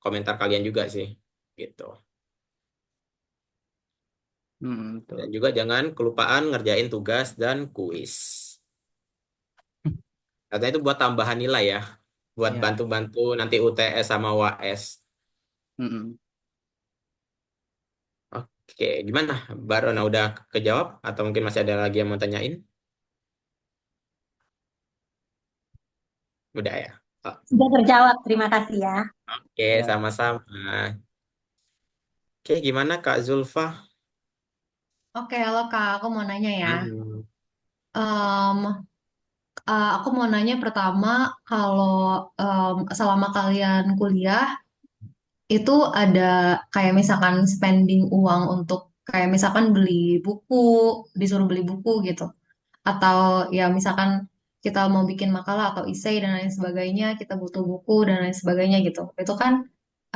komentar kalian juga sih. Gitu. Dan
Betul.
juga jangan kelupaan ngerjain tugas dan kuis. Katanya itu buat tambahan nilai ya. Buat
Ya.
bantu-bantu nanti UTS sama UAS.
Mm-mm.
Oke, gimana? Barona udah kejawab? Atau mungkin masih ada lagi yang mau tanyain? Udah ya?
Sudah terjawab, terima kasih ya.
Oke,
Ya.
sama-sama. Oke, gimana Kak Zulfa?
Oke, halo Kak, aku mau nanya ya.
Hmm.
Em, aku mau nanya pertama, kalau selama kalian kuliah, itu ada kayak misalkan spending uang untuk kayak misalkan beli buku, disuruh beli buku gitu. Atau ya misalkan kita mau bikin makalah atau essay dan lain sebagainya, kita butuh buku dan lain sebagainya gitu. Itu kan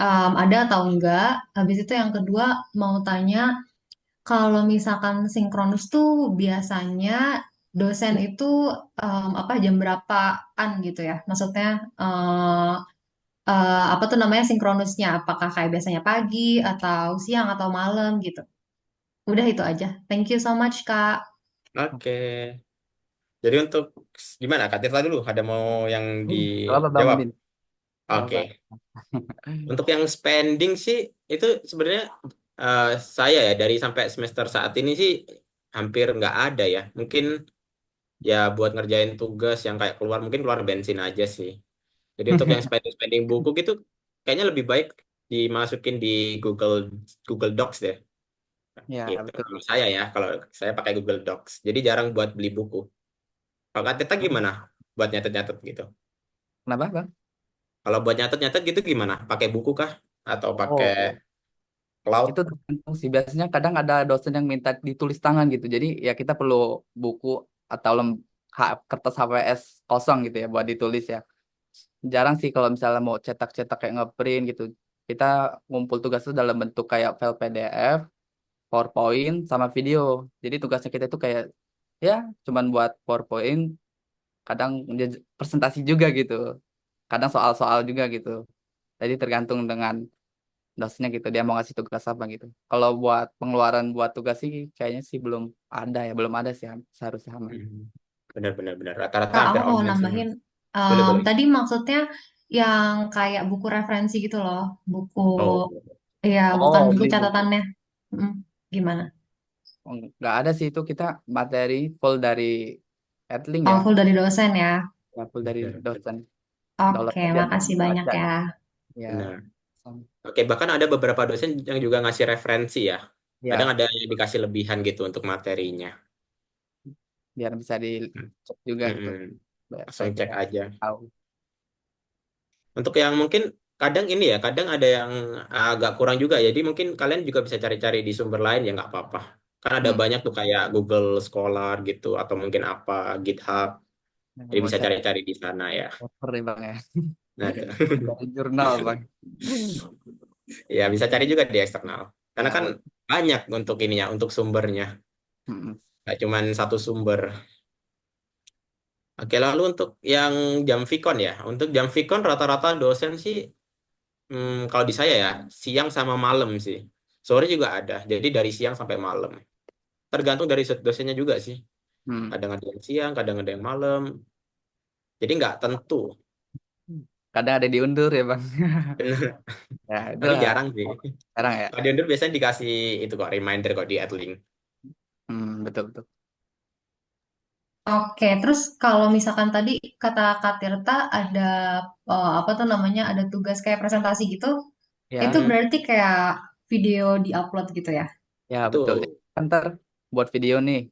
ada atau enggak. Habis itu yang kedua mau tanya, kalau misalkan sinkronus tuh biasanya dosen itu apa jam berapaan gitu ya? Maksudnya apa tuh namanya sinkronusnya? Apakah kayak biasanya pagi atau siang atau malam gitu? Udah itu aja. Thank you so much, Kak.
Oke. Jadi untuk gimana? Kak Tirta dulu, ada mau yang
Kalau apa Bang
dijawab?
Udin? Kalau
Oke.
apa?
Untuk yang spending sih, itu sebenarnya eh, saya ya dari sampai semester saat ini sih hampir nggak ada ya. Mungkin ya buat ngerjain tugas yang kayak keluar, mungkin keluar bensin aja sih. Jadi untuk yang spending buku gitu, kayaknya lebih baik dimasukin di Google Google Docs deh.
Ya,
Gitu.
betul.
Kalau saya pakai Google Docs. Jadi jarang buat beli buku. Kalau Kak Tita gimana? Buat nyatet-nyatet gitu.
Kenapa, Bang?
Kalau buat nyatet-nyatet gitu gimana? Pakai buku kah? Atau pakai
Oh,
cloud?
itu tergantung sih. Biasanya kadang ada dosen yang minta ditulis tangan gitu. Jadi ya kita perlu buku atau kertas HVS kosong gitu ya buat ditulis ya. Jarang sih kalau misalnya mau cetak-cetak kayak ngeprint gitu. Kita ngumpul tugas itu dalam bentuk kayak file PDF, PowerPoint, sama video. Jadi tugasnya kita itu kayak ya cuman buat PowerPoint, kadang presentasi juga gitu. Kadang soal-soal juga gitu. Jadi tergantung dengan dosennya gitu dia mau ngasih tugas apa gitu. Kalau buat pengeluaran buat tugas sih kayaknya sih belum ada sih seharusnya aman.
Benar-benar benar. Rata-rata
Kak, aku
hampir
mau
online semua.
nambahin,
Boleh boleh.
tadi maksudnya yang kayak buku referensi gitu loh, buku,
Oh,
ya bukan
Oh,
buku
beli buku.
catatannya. Mm, gimana?
Oh, nggak ada sih itu kita materi full dari Edlink
Oh,
ya,
full dari dosen ya.
ya full dari dosen. Download
Oke,
aja dan
makasih banyak
baca.
ya.
Ya,
benar.
sama.
Oke, bahkan ada beberapa dosen yang juga ngasih referensi ya. Kadang
Ya
ada yang dikasih lebihan gitu untuk materinya.
biar bisa dicek juga gitu.
Mm-mm. Langsung
Saya
cek
kita
aja.
tahu.
Untuk yang mungkin kadang ini ya, kadang ada yang agak kurang juga. Jadi mungkin kalian juga bisa cari-cari di sumber lain ya nggak apa-apa. Kan ada
Hmm.
banyak tuh kayak Google Scholar gitu atau mungkin apa GitHub.
Yang
Jadi
mau
bisa
cari
cari-cari di sana ya.
paper nih bang ya,
Nah, itu.
dari jurnal bang.
Ya bisa cari juga di eksternal. Karena
Ya
kan
boleh.
banyak untuk ininya, untuk sumbernya.
Mm-mm.
Nggak cuma satu sumber. Oke, lalu untuk yang jam Vicon ya. Untuk jam Vicon rata-rata dosen sih, kalau di saya ya, siang sama malam sih. Sore juga ada. Jadi dari siang sampai malam. Tergantung dari dosennya juga sih.
Hmm.
Kadang ada yang siang, kadang ada yang malam. Jadi nggak tentu.
Kadang ada diundur ya bang. Ya
Tapi
itulah
jarang sih.
sekarang ya.
Kalau di Undur biasanya dikasih itu kok, reminder kok di Adlink.
Betul betul.
Oke, terus kalau misalkan tadi kata Kak Tirta ada apa tuh namanya, ada tugas kayak presentasi gitu, itu
Ya
Hmm,
berarti kayak video di-upload gitu ya?
ya betul.
betul.
Ntar buat video nih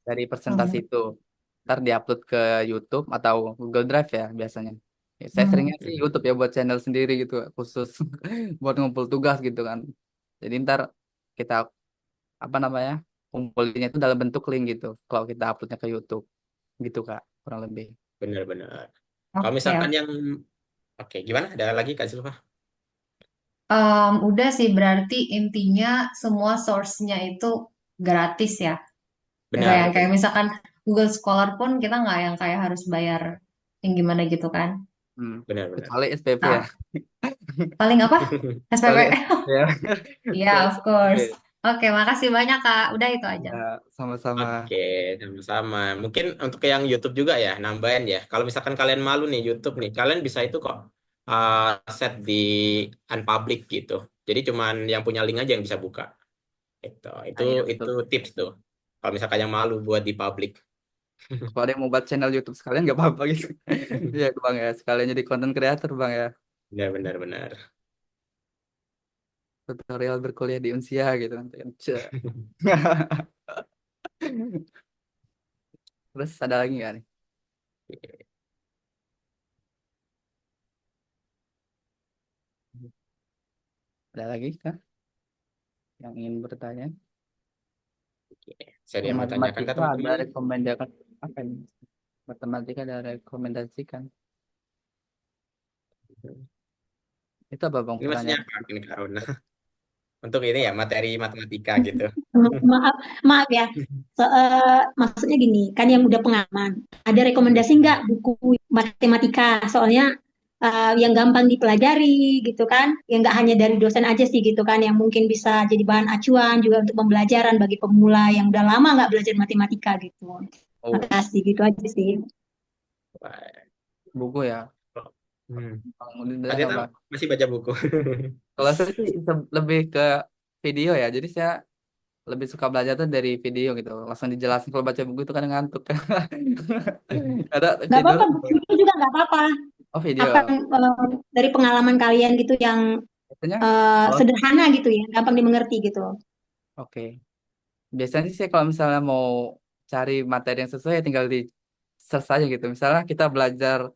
dari presentasi
Hmm.
itu. Ntar diupload ke YouTube atau Google Drive ya biasanya. Ya, saya
Hmm.
seringnya sih YouTube ya buat channel sendiri gitu khusus buat ngumpul tugas gitu kan. Jadi ntar kita apa namanya kumpulinnya itu dalam bentuk link gitu. Kalau kita uploadnya ke YouTube gitu Kak kurang lebih.
Benar-benar. Kalau
Oke,
misalkan
oke.
yang, oke, gimana? Ada lagi Kak Silva?
Udah sih berarti intinya semua source-nya itu gratis ya. Nggak yang
Benar,
kayak
benar.
misalkan Google Scholar pun kita nggak yang kayak harus bayar yang gimana gitu kan.
Benar-benar.
Kecuali SPP ya.
Nah, paling apa? SPP?
Kecuali SPP ya.
Iya,
Kecuali
of
SPP.
course. Oke, makasih banyak Kak. Udah itu aja.
Ya, sama-sama.
Oke, sama-sama. Mungkin untuk yang YouTube juga ya, nambahin ya. Kalau misalkan kalian malu nih YouTube nih, kalian bisa itu kok uh, set di unpublic gitu. Jadi cuman yang punya link aja yang bisa buka. Itu, itu,
Ah, iya
itu
betul.
tips tuh. Kalau misalkan yang malu buat di public.
Kalau ada yang mau buat channel YouTube sekalian nggak apa-apa gitu. Iya Bang ya, sekalian jadi konten kreator Bang ya.
Benar, benar, benar.
Tutorial berkuliah di Unsia gitu nanti kan. Cek. Terus ada lagi nggak nih? Ada lagi kah yang ingin bertanya?
Oke. Saya
Yang
yang mau tanyakan ke
matematika ada
teman-teman.
rekomendasi apa ini? Matematika ada rekomendasikan. Itu apa Bang
Ini maksudnya
pertanyaan?
apa ini Kak Runa? Untuk ini ya materi matematika gitu.
Maaf, maaf ya. Maksudnya gini, kan yang udah pengalaman. Ada rekomendasi nggak buku matematika? Soalnya yang gampang dipelajari gitu kan, yang nggak hanya dari dosen aja sih gitu kan, yang mungkin bisa jadi bahan acuan juga untuk pembelajaran bagi pemula yang udah lama nggak belajar matematika gitu.
Oh,
Makasih, gitu aja sih.
Wah,
buku ya.
hmm.
Bang Udin ada
Berarti
nggak
Tam
Bang?
masih baca buku.
Kalau saya sih lebih ke video ya. Jadi saya lebih suka belajar tuh dari video gitu. Langsung dijelasin, kalau baca buku itu kadang ngantuk. Ada
Nggak
tidur.
apa-apa, video juga nggak apa-apa.
Oh
Apa
video.
dari pengalaman kalian gitu yang
Biasanya kalau
sederhana gitu ya, gampang dimengerti gitu.
oke. Biasanya sih kalau misalnya mau cari materi yang sesuai ya tinggal di search aja gitu. Misalnya kita belajar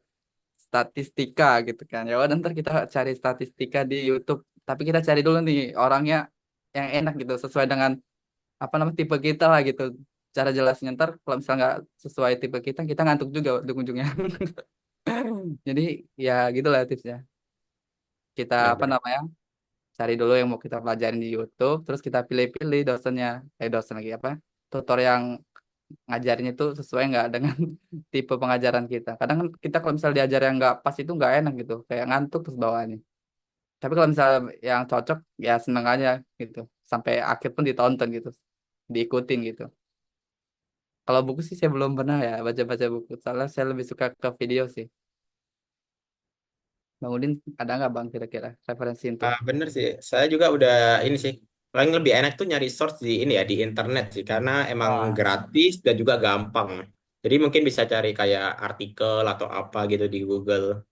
statistika gitu kan. Ya udah ntar kita cari statistika di YouTube. Tapi kita cari dulu nih orangnya yang enak gitu, sesuai dengan apa namanya tipe kita lah gitu. Cara jelasnya ntar kalau misalnya nggak sesuai tipe kita, kita ngantuk juga ujung-ujungnya. Jadi ya gitulah tipsnya. Kita apa
Benar-benar.
namanya? Cari dulu yang mau kita pelajarin di YouTube, terus kita pilih-pilih dosennya, dosen lagi apa? Tutor yang ngajarnya itu sesuai nggak dengan tipe pengajaran kita. Kadang kan kita kalau misalnya diajar yang nggak pas itu nggak enak gitu, kayak ngantuk terus bawaannya. Tapi kalau misalnya yang cocok ya seneng aja gitu, sampai akhir pun ditonton gitu, diikutin gitu. Kalau buku sih saya belum pernah ya baca-baca buku, soalnya saya lebih suka ke video sih. Bang Udin ada nggak Bang kira-kira referensi untuk?
Bener sih. Saya juga udah ini sih. Paling lebih enak tuh nyari source di ini ya di internet sih karena emang
Wah,
gratis dan juga gampang. Jadi mungkin bisa cari kayak artikel atau apa gitu di Google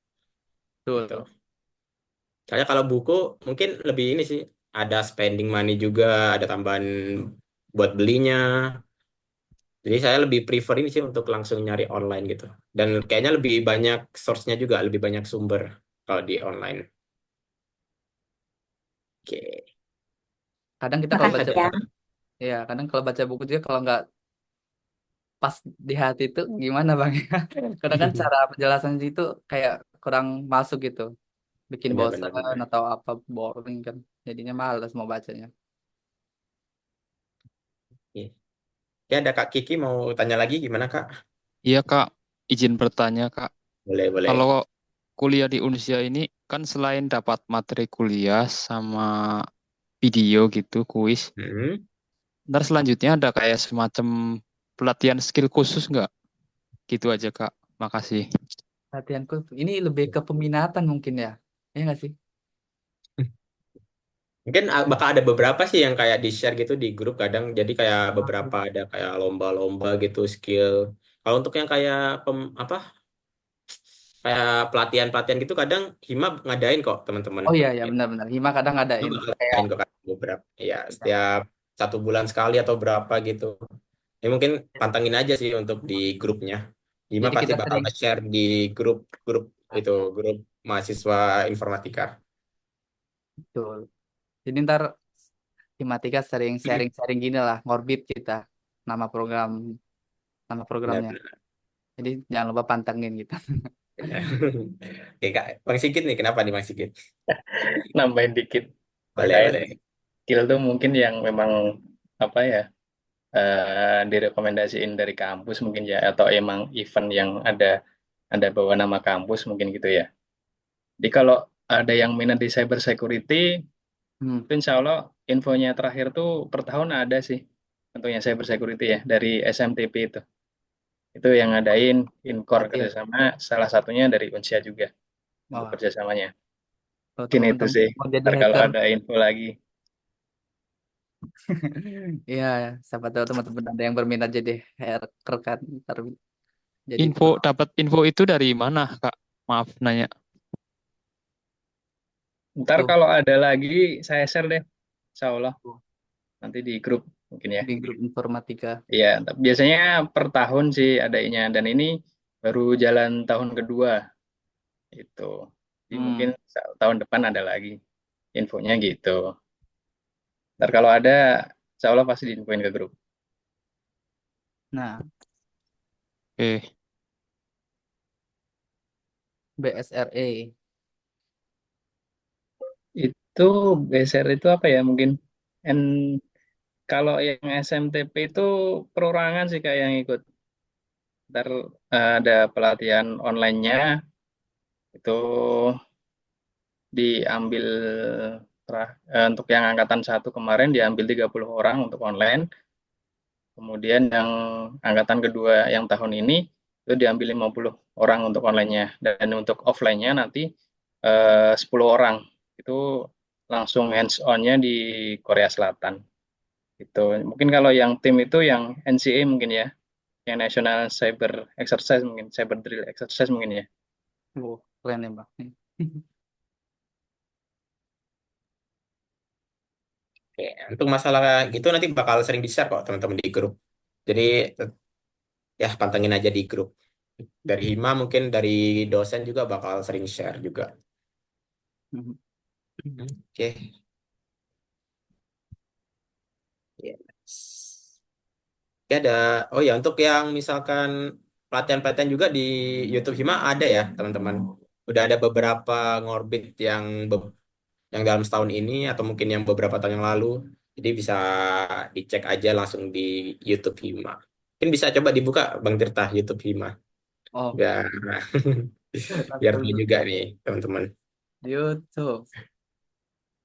gitu.
betul.
Soalnya kalau buku mungkin lebih ini sih ada spending money juga, ada tambahan buat belinya. Jadi saya lebih prefer ini sih untuk langsung nyari online gitu. Dan kayaknya lebih banyak source-nya juga, lebih banyak sumber kalau di online. Oke.
Kadang kita kalau baca
Makasih ya.
buku, ya kadang kalau baca buku juga kalau nggak pas di hati itu gimana Bang? Kadang kan cara penjelasan itu kayak kurang masuk gitu, bikin
Benar-benar
bosan
benar.
atau apa boring kan, jadinya males mau bacanya.
Oke. Ya ada Kak Kiki mau tanya lagi gimana Kak?
Iya Kak, izin bertanya Kak.
Boleh, boleh.
Kalau kuliah di Unsia ini kan selain dapat materi kuliah sama video gitu, kuis,
Hmm.
ntar selanjutnya ada kayak semacam pelatihan skill khusus nggak? Gitu aja Kak. Makasih.
Latihanku ini lebih ke peminatan mungkin ya, ya nggak sih?
Mungkin bakal ada beberapa sih yang kayak di-share gitu di grup kadang. Jadi kayak beberapa ada kayak lomba-lomba gitu skill. Kalau untuk yang kayak apa kayak pelatihan-pelatihan gitu kadang Hima ngadain kok teman-teman.
Oh iya ya
Gitu.
benar-benar Hima kadang
Itu
ngadain
bakal
kayak
ngadain kok kadang beberapa. Ya
ya,
setiap 1 bulan sekali atau berapa gitu. Ya mungkin pantengin aja sih untuk di grupnya. Hima
jadi
pasti
kita
bakal
sering
nge-share di grup itu grup mahasiswa informatika.
betul. Jadi ntar Himatika sering sharing-sharing gini lah, ngorbit kita nama program nama programnya.
Benar-benar.
Jadi jangan lupa pantengin gitu.
Oke Kak, Bang Sigit nih kenapa nih Bang Sigit?
Nambahin dikit
Boleh,
terkait
boleh.
skill tuh mungkin yang memang apa ya direkomendasiin dari kampus mungkin ya atau emang event yang ada bawa nama kampus mungkin gitu ya. Jadi kalau ada yang minat di cyber security,
Hmm.
itu insya Allah infonya terakhir tuh per tahun ada sih untuk yang cyber security ya dari SMTP itu. Itu yang ngadain Inkor
Berarti ya,
kerjasama salah satunya dari Unsia juga untuk
wah,
kerjasamanya.
kalau
Mungkin itu
teman-teman
sih.
mau jadi
Ntar kalau
hacker,
ada info lagi.
iya, siapa tahu teman-teman ada yang berminat jadi hacker kan, ntar jadi pro.
Dapat info itu dari mana Kak? Maaf nanya.
Ntar
Tuh,
kalau ada lagi saya share deh. Insya Allah nanti di grup mungkin ya.
di grup informatika.
Iya, biasanya per tahun sih adanya dan ini baru jalan tahun kedua itu. Jadi mungkin
Hmm.
tahun depan ada lagi infonya gitu. Ntar kalau ada, insya Allah pasti diinfoin ke grup.
Nah,
Oke.
BSRE.
itu geser itu apa ya mungkin. And kalau yang SMTP itu perorangan sih kayak yang ikut. Ntar ada pelatihan online-nya itu diambil untuk yang angkatan 1 kemarin diambil 30 orang untuk online. Kemudian yang angkatan kedua yang tahun ini itu diambil 50 orang untuk online-nya. Dan untuk offline-nya nanti 10 orang. Itu langsung hands-on-nya di Korea Selatan. Itu mungkin kalau yang tim itu yang NCA mungkin ya, yang National Cyber Exercise mungkin, Cyber Drill Exercise mungkin ya.
Oh, keren ya Bang.
Oke, untuk masalah gitu nanti bakal sering di-share kok teman-teman di grup. Jadi ya pantengin aja di grup. Dari Hima mungkin dari dosen juga bakal sering share juga. Oke. Yes. Ya ada. Oh ya, untuk yang misalkan pelatihan-pelatihan juga di YouTube Hima ada ya, teman-teman. Udah ada beberapa ngorbit yang dalam setahun ini atau mungkin yang beberapa tahun yang lalu. Jadi bisa dicek aja langsung di YouTube Hima. Mungkin bisa coba dibuka Bang Tirta YouTube Hima.
Oh,
Biar biar tahu juga nih, teman-teman.
YouTube.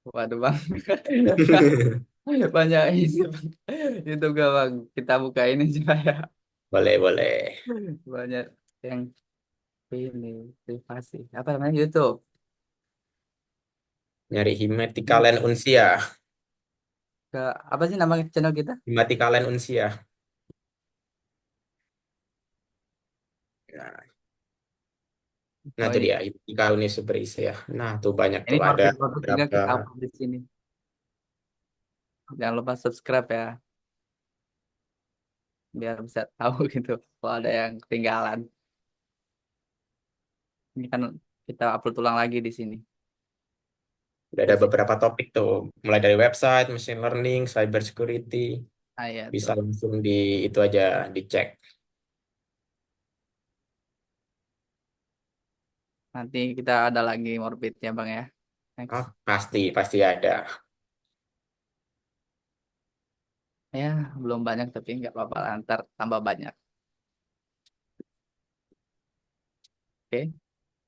Waduh Bang. Banyak ini Bang. YouTube gak Bang? Kita buka ini juga ya.
Boleh, boleh.
Banyak yang ini privasi. Apa namanya YouTube?
Nyari Himatikalen Unsia.
Apa sih nama channel kita?
Himatikalen Unsia. Nah,
Oh
itu
iya.
dia, Himatika Universitas ya. Nah, tuh banyak
Ini
tuh ada
notif-notif juga
berapa.
kita upload di sini. Jangan lupa subscribe ya, biar bisa tahu gitu kalau ada yang ketinggalan. Ini kan kita upload ulang lagi di sini.
Udah ada beberapa topik tuh, mulai dari website, machine learning, cyber security.
Ah ya
Bisa
tuh.
langsung di itu aja dicek.
Nanti kita ada lagi morbidnya Bang ya. Next.
Oh, pasti ada.
Ya, belum banyak tapi nggak apa-apa lah, ntar tambah banyak. Oke.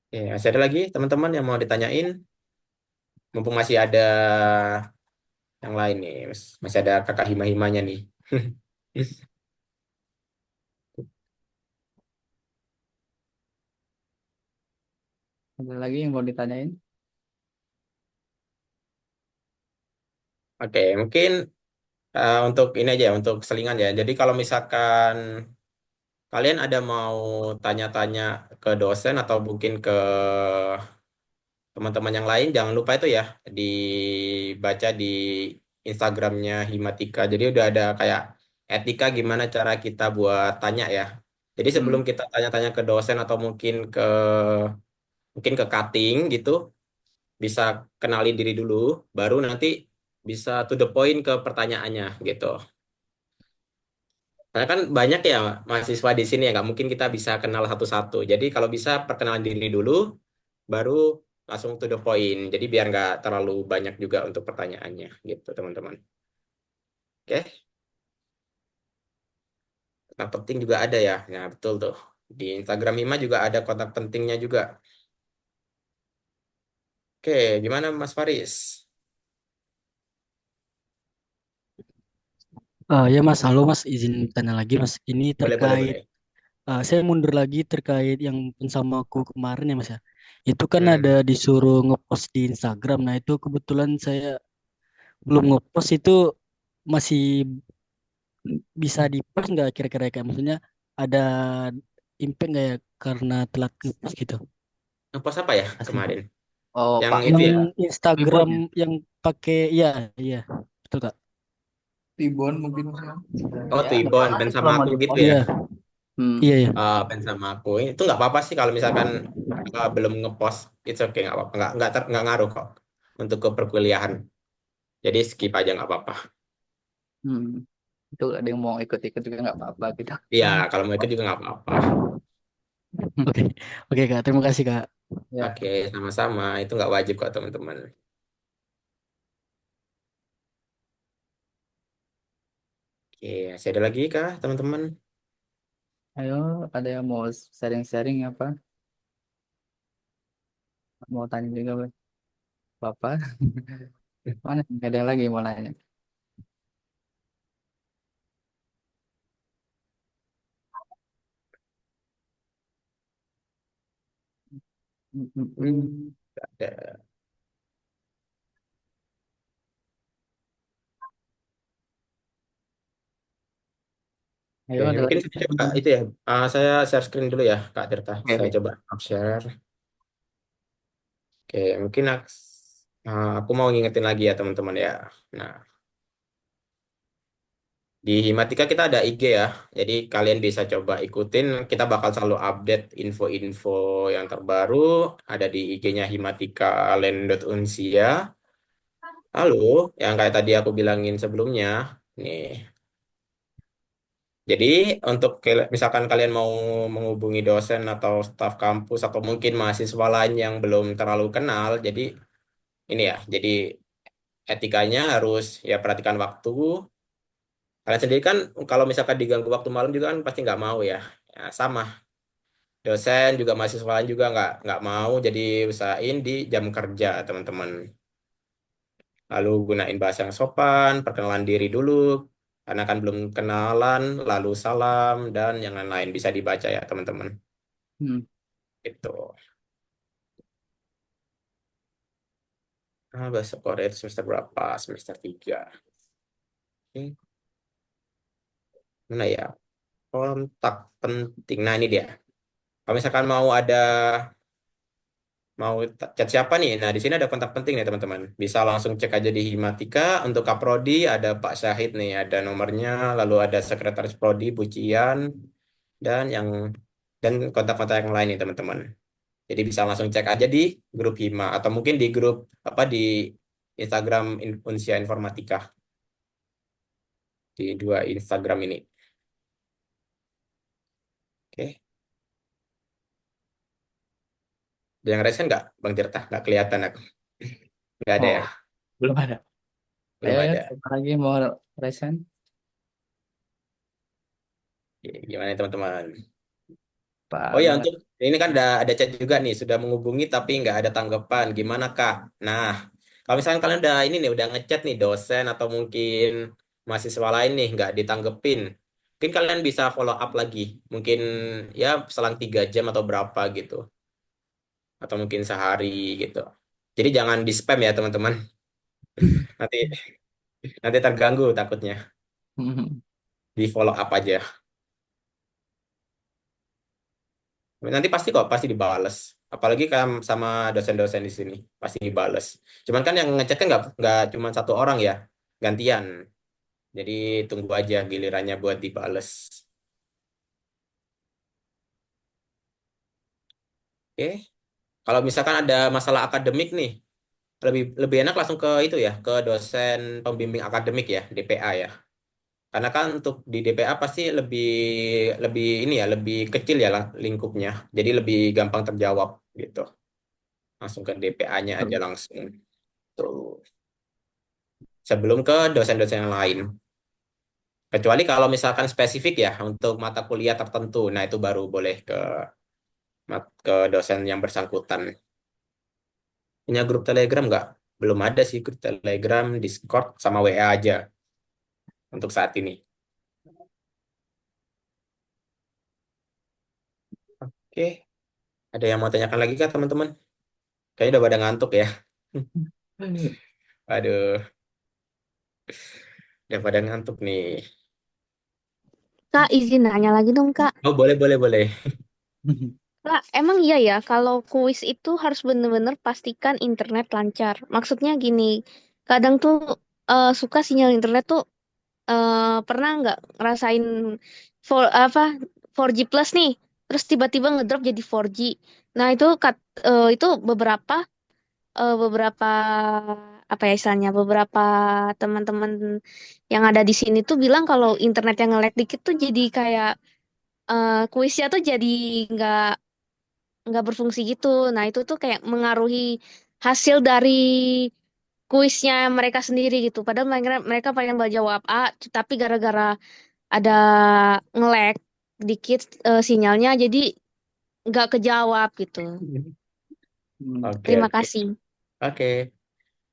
Oke, masih ada lagi teman-teman yang mau ditanyain? Mumpung masih ada yang lain nih, masih ada kakak hima-himanya nih.
Ada lagi yang mau ditanyain?
Oke, mungkin untuk ini aja, untuk selingan ya. Jadi kalau misalkan kalian ada mau tanya-tanya ke dosen atau mungkin ke teman-teman yang lain, jangan lupa itu ya, dibaca di Instagramnya Himatika. Jadi udah ada kayak etika gimana cara kita buat tanya ya. Jadi sebelum kita tanya-tanya ke dosen atau mungkin ke cutting gitu, bisa kenalin diri dulu, baru nanti bisa to the point ke pertanyaannya gitu. Karena kan banyak ya mahasiswa di sini ya, nggak mungkin kita bisa kenal satu-satu. Jadi kalau bisa perkenalan diri dulu, baru langsung to the point. Jadi biar nggak terlalu banyak juga untuk pertanyaannya gitu teman-teman. Oke, kontak penting juga ada ya. Nah betul tuh. Di Instagram Hima juga ada kontak pentingnya juga. Oke, gimana Mas Faris?
Ya Mas, halo Mas, izin tanya lagi Mas. Ini
Boleh, boleh,
terkait,
boleh.
saya mundur lagi terkait yang sama aku kemarin ya Mas ya. Itu kan ada
Hmm.
disuruh ngepost di Instagram. Nah itu kebetulan saya belum ngepost itu, masih bisa di-post nggak kira-kira, kayak maksudnya ada impact nggak ya karena telat ngepost gitu?
Ngepost apa ya
Asli.
kemarin?
Oh,
Yang
Pak.
itu
Yang
ya?
Instagram
Ribon ya?
yang pakai, ya, iya, betul Kak.
Tibon mungkin Mas.
Oh,
Ya, nggak
Tibon,
apa-apa
band
sih
sama
kalau mau
aku gitu
di-post.
ya.
Iya,
Hmm.
iya, iya.
Band sama aku. Itu nggak apa-apa sih kalau misalkan belum ngepost. It's okay, nggak apa-apa. Nggak ngaruh kok untuk ke perkuliahan. Jadi skip aja nggak apa-apa.
Hmm. Itu ada yang mau ikut-ikut juga nggak apa-apa gitu.
Iya, kalau mau ikut juga nggak apa-apa.
Oke, oke Kak, terima kasih Kak.
Ya.
Oke, sama-sama. Itu nggak wajib kok teman-teman. Oke, masih ada lagi kah teman-teman?
Ayo, ada yang mau sharing-sharing apa? Mau tanya juga, Bapak? Mana? Nggak ada yang lagi mau nanya.
Nggak ada.
Ayo,
Oke,
ada
mungkin
lagi.
saya coba itu ya. Saya share screen dulu ya, Kak Tirta.
Oke,
Saya
oke.
coba share. Oke, mungkin aku mau ngingetin lagi ya teman-teman ya. Nah, di Himatika kita ada IG ya. Jadi kalian bisa coba ikutin. Kita bakal selalu update info-info yang terbaru. Ada di IG-nya Himatika Land.Unsia. Lalu, yang kayak tadi aku bilangin sebelumnya, nih. Jadi untuk misalkan kalian mau menghubungi dosen atau staf kampus atau mungkin mahasiswa lain yang belum terlalu kenal, jadi ini ya, jadi etikanya harus ya perhatikan waktu. Kalian sendiri kan kalau misalkan diganggu waktu malam juga kan pasti nggak mau ya. Ya sama, dosen juga mahasiswa lain juga nggak mau. Jadi usahain di jam kerja teman-teman. Lalu gunain bahasa yang sopan, perkenalan diri dulu. Karena kan belum kenalan, lalu salam, dan yang lain-lain bisa dibaca ya teman-teman.
Hmm.
Itu. Bahasa Korea itu semester berapa? Semester 3. Oke. Mana ya? Kontak penting. Nah, ini dia. Kalau misalkan mau chat siapa nih? Nah, di sini ada kontak penting nih, teman-teman. Bisa langsung cek aja di Himatika. Untuk Kaprodi ada Pak Syahid nih, ada nomornya, lalu ada Sekretaris Prodi Bu Cian dan kontak-kontak yang lain nih, teman-teman. Jadi bisa langsung cek aja di grup Hima atau mungkin di grup apa di Instagram Unsia Informatika di dua Instagram ini. Oke. Ada yang resen nggak, Bang Tirta? Nggak kelihatan aku. Nggak ada
Oh,
ya?
belum ada. Ayo,
Belum
ayo,
ada.
siapa lagi mau present?
Oke, gimana teman-teman? Oh ya,
Banget.
untuk ini kan ada chat juga nih, sudah menghubungi tapi nggak ada tanggapan. Gimana Kak? Nah, kalau misalnya kalian udah ini nih, udah ngechat nih dosen atau mungkin mahasiswa lain nih nggak ditanggepin, mungkin kalian bisa follow up lagi. Mungkin ya selang 3 jam atau berapa gitu, atau mungkin sehari gitu. Jadi jangan di spam ya teman-teman. Nanti nanti terganggu takutnya. Di follow up aja. Nanti pasti kok, pasti dibales. Apalagi kan sama dosen-dosen di sini, pasti dibales. Cuman kan yang ngechat kan nggak cuma satu orang ya, gantian. Jadi tunggu aja gilirannya buat dibales. Oke, kalau misalkan ada masalah akademik nih, lebih lebih enak langsung ke itu ya, ke dosen pembimbing akademik ya, DPA ya. Karena kan untuk di DPA pasti lebih lebih ini ya, lebih kecil ya lingkupnya. Jadi lebih gampang terjawab gitu. Langsung ke DPA-nya aja langsung. Tuh. Sebelum ke dosen-dosen yang lain. Kecuali kalau misalkan spesifik ya untuk mata kuliah tertentu, nah itu baru boleh ke dosen yang bersangkutan. Punya grup Telegram nggak? Belum ada sih grup Telegram, Discord, sama WA aja untuk saat ini. Oke, ada yang mau tanyakan lagi kah teman-teman? Kayaknya udah pada ngantuk ya. Aduh, udah pada ngantuk nih.
Kak, izin nanya lagi dong, Kak.
Oh, boleh, boleh, boleh.
Kak, emang iya ya kalau kuis itu harus bener-bener pastikan internet lancar. Maksudnya gini, kadang tuh suka sinyal internet tuh pernah nggak ngerasain apa 4G plus nih, terus tiba-tiba ngedrop jadi 4G. Nah itu beberapa apa ya istilahnya beberapa teman-teman yang ada di sini tuh bilang kalau internet yang nge-lag dikit tuh jadi kayak kuisnya tuh jadi nggak nggak berfungsi gitu. Nah itu tuh kayak mengaruhi hasil dari kuisnya mereka sendiri gitu. Padahal mereka pengen jawab A, tapi gara-gara ada nge-lag dikit sinyalnya, jadi nggak kejawab gitu.
Oke,
Terima
oke.
kasih.
Oke.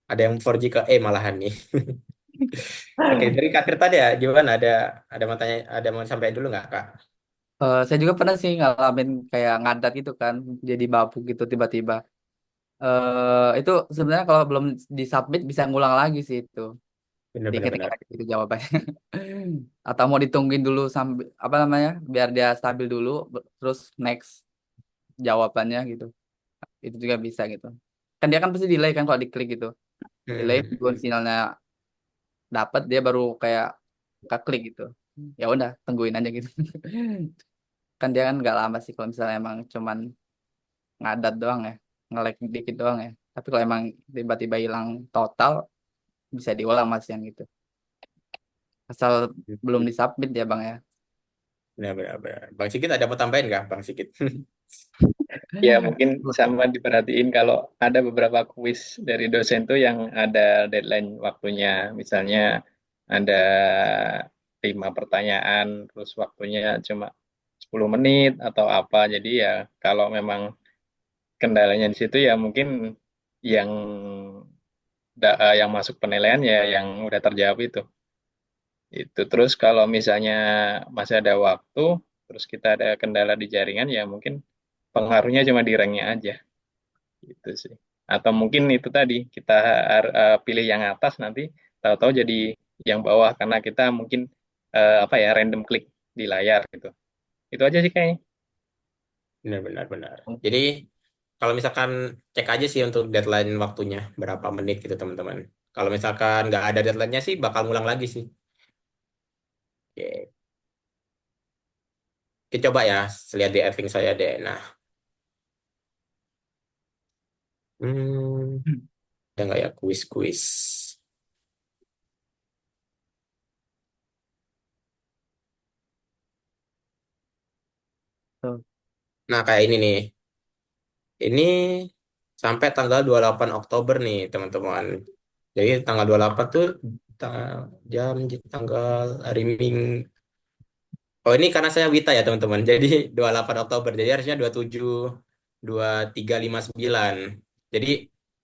Ada yang 4G ke E malahan nih. Oke, dari Kak Tirta tadi ya, gimana? Ada mau sampai dulu nggak, Kak?
Saya juga pernah sih ngalamin kayak ngadat gitu kan, jadi babu gitu tiba-tiba. Itu sebenarnya kalau belum disubmit bisa ngulang lagi sih itu. Diketik
Benar-benar.
lagi itu jawabannya. Atau mau ditungguin dulu sambil apa namanya, biar dia stabil dulu, terus next jawabannya gitu. Itu juga bisa gitu. Kan dia kan pasti delay kan kalau diklik gitu. Delay tunggu sinyalnya dapat dia baru kayak klik gitu. Ya udah tungguin aja gitu. Kan dia kan nggak lama sih kalau misalnya emang cuman ngadat doang ya, nge-lag dikit doang ya. Tapi kalau emang tiba-tiba hilang total bisa diulang mas yang gitu. Asal belum disubmit ya bang ya.
Benar-benar. Bang Sigit ada mau tambahin nggak, Bang Sigit?
Ya mungkin sama diperhatiin kalau ada beberapa kuis dari dosen tuh yang ada deadline waktunya. Misalnya ada 5 pertanyaan, terus waktunya cuma 10 menit atau apa. Jadi ya kalau memang kendalanya di situ ya mungkin yang yang masuk penilaian ya yang udah terjawab itu. Itu terus kalau misalnya masih ada waktu, terus kita ada kendala di jaringan ya mungkin pengaruhnya cuma di ranknya aja. Gitu sih. Atau mungkin itu tadi kita pilih yang atas nanti tahu-tahu jadi yang bawah karena kita mungkin apa ya random klik di layar gitu. Itu aja sih kayaknya.
Benar-benar. Benar. Jadi kalau misalkan cek aja sih untuk deadline waktunya berapa menit gitu teman-teman. Kalau misalkan nggak ada deadline-nya sih bakal ngulang lagi sih. Oke. Kita coba ya, lihat di Adlink saya deh. Nah, ada nggak ya kuis-kuis? Nah, kayak ini nih. Ini sampai tanggal 28 Oktober nih, teman-teman. Jadi tanggal 28 tuh jam tanggal hari Minggu. Oh, ini karena saya Wita ya, teman-teman. Jadi 28 Oktober. Jadi harusnya 27, 23, 59. Jadi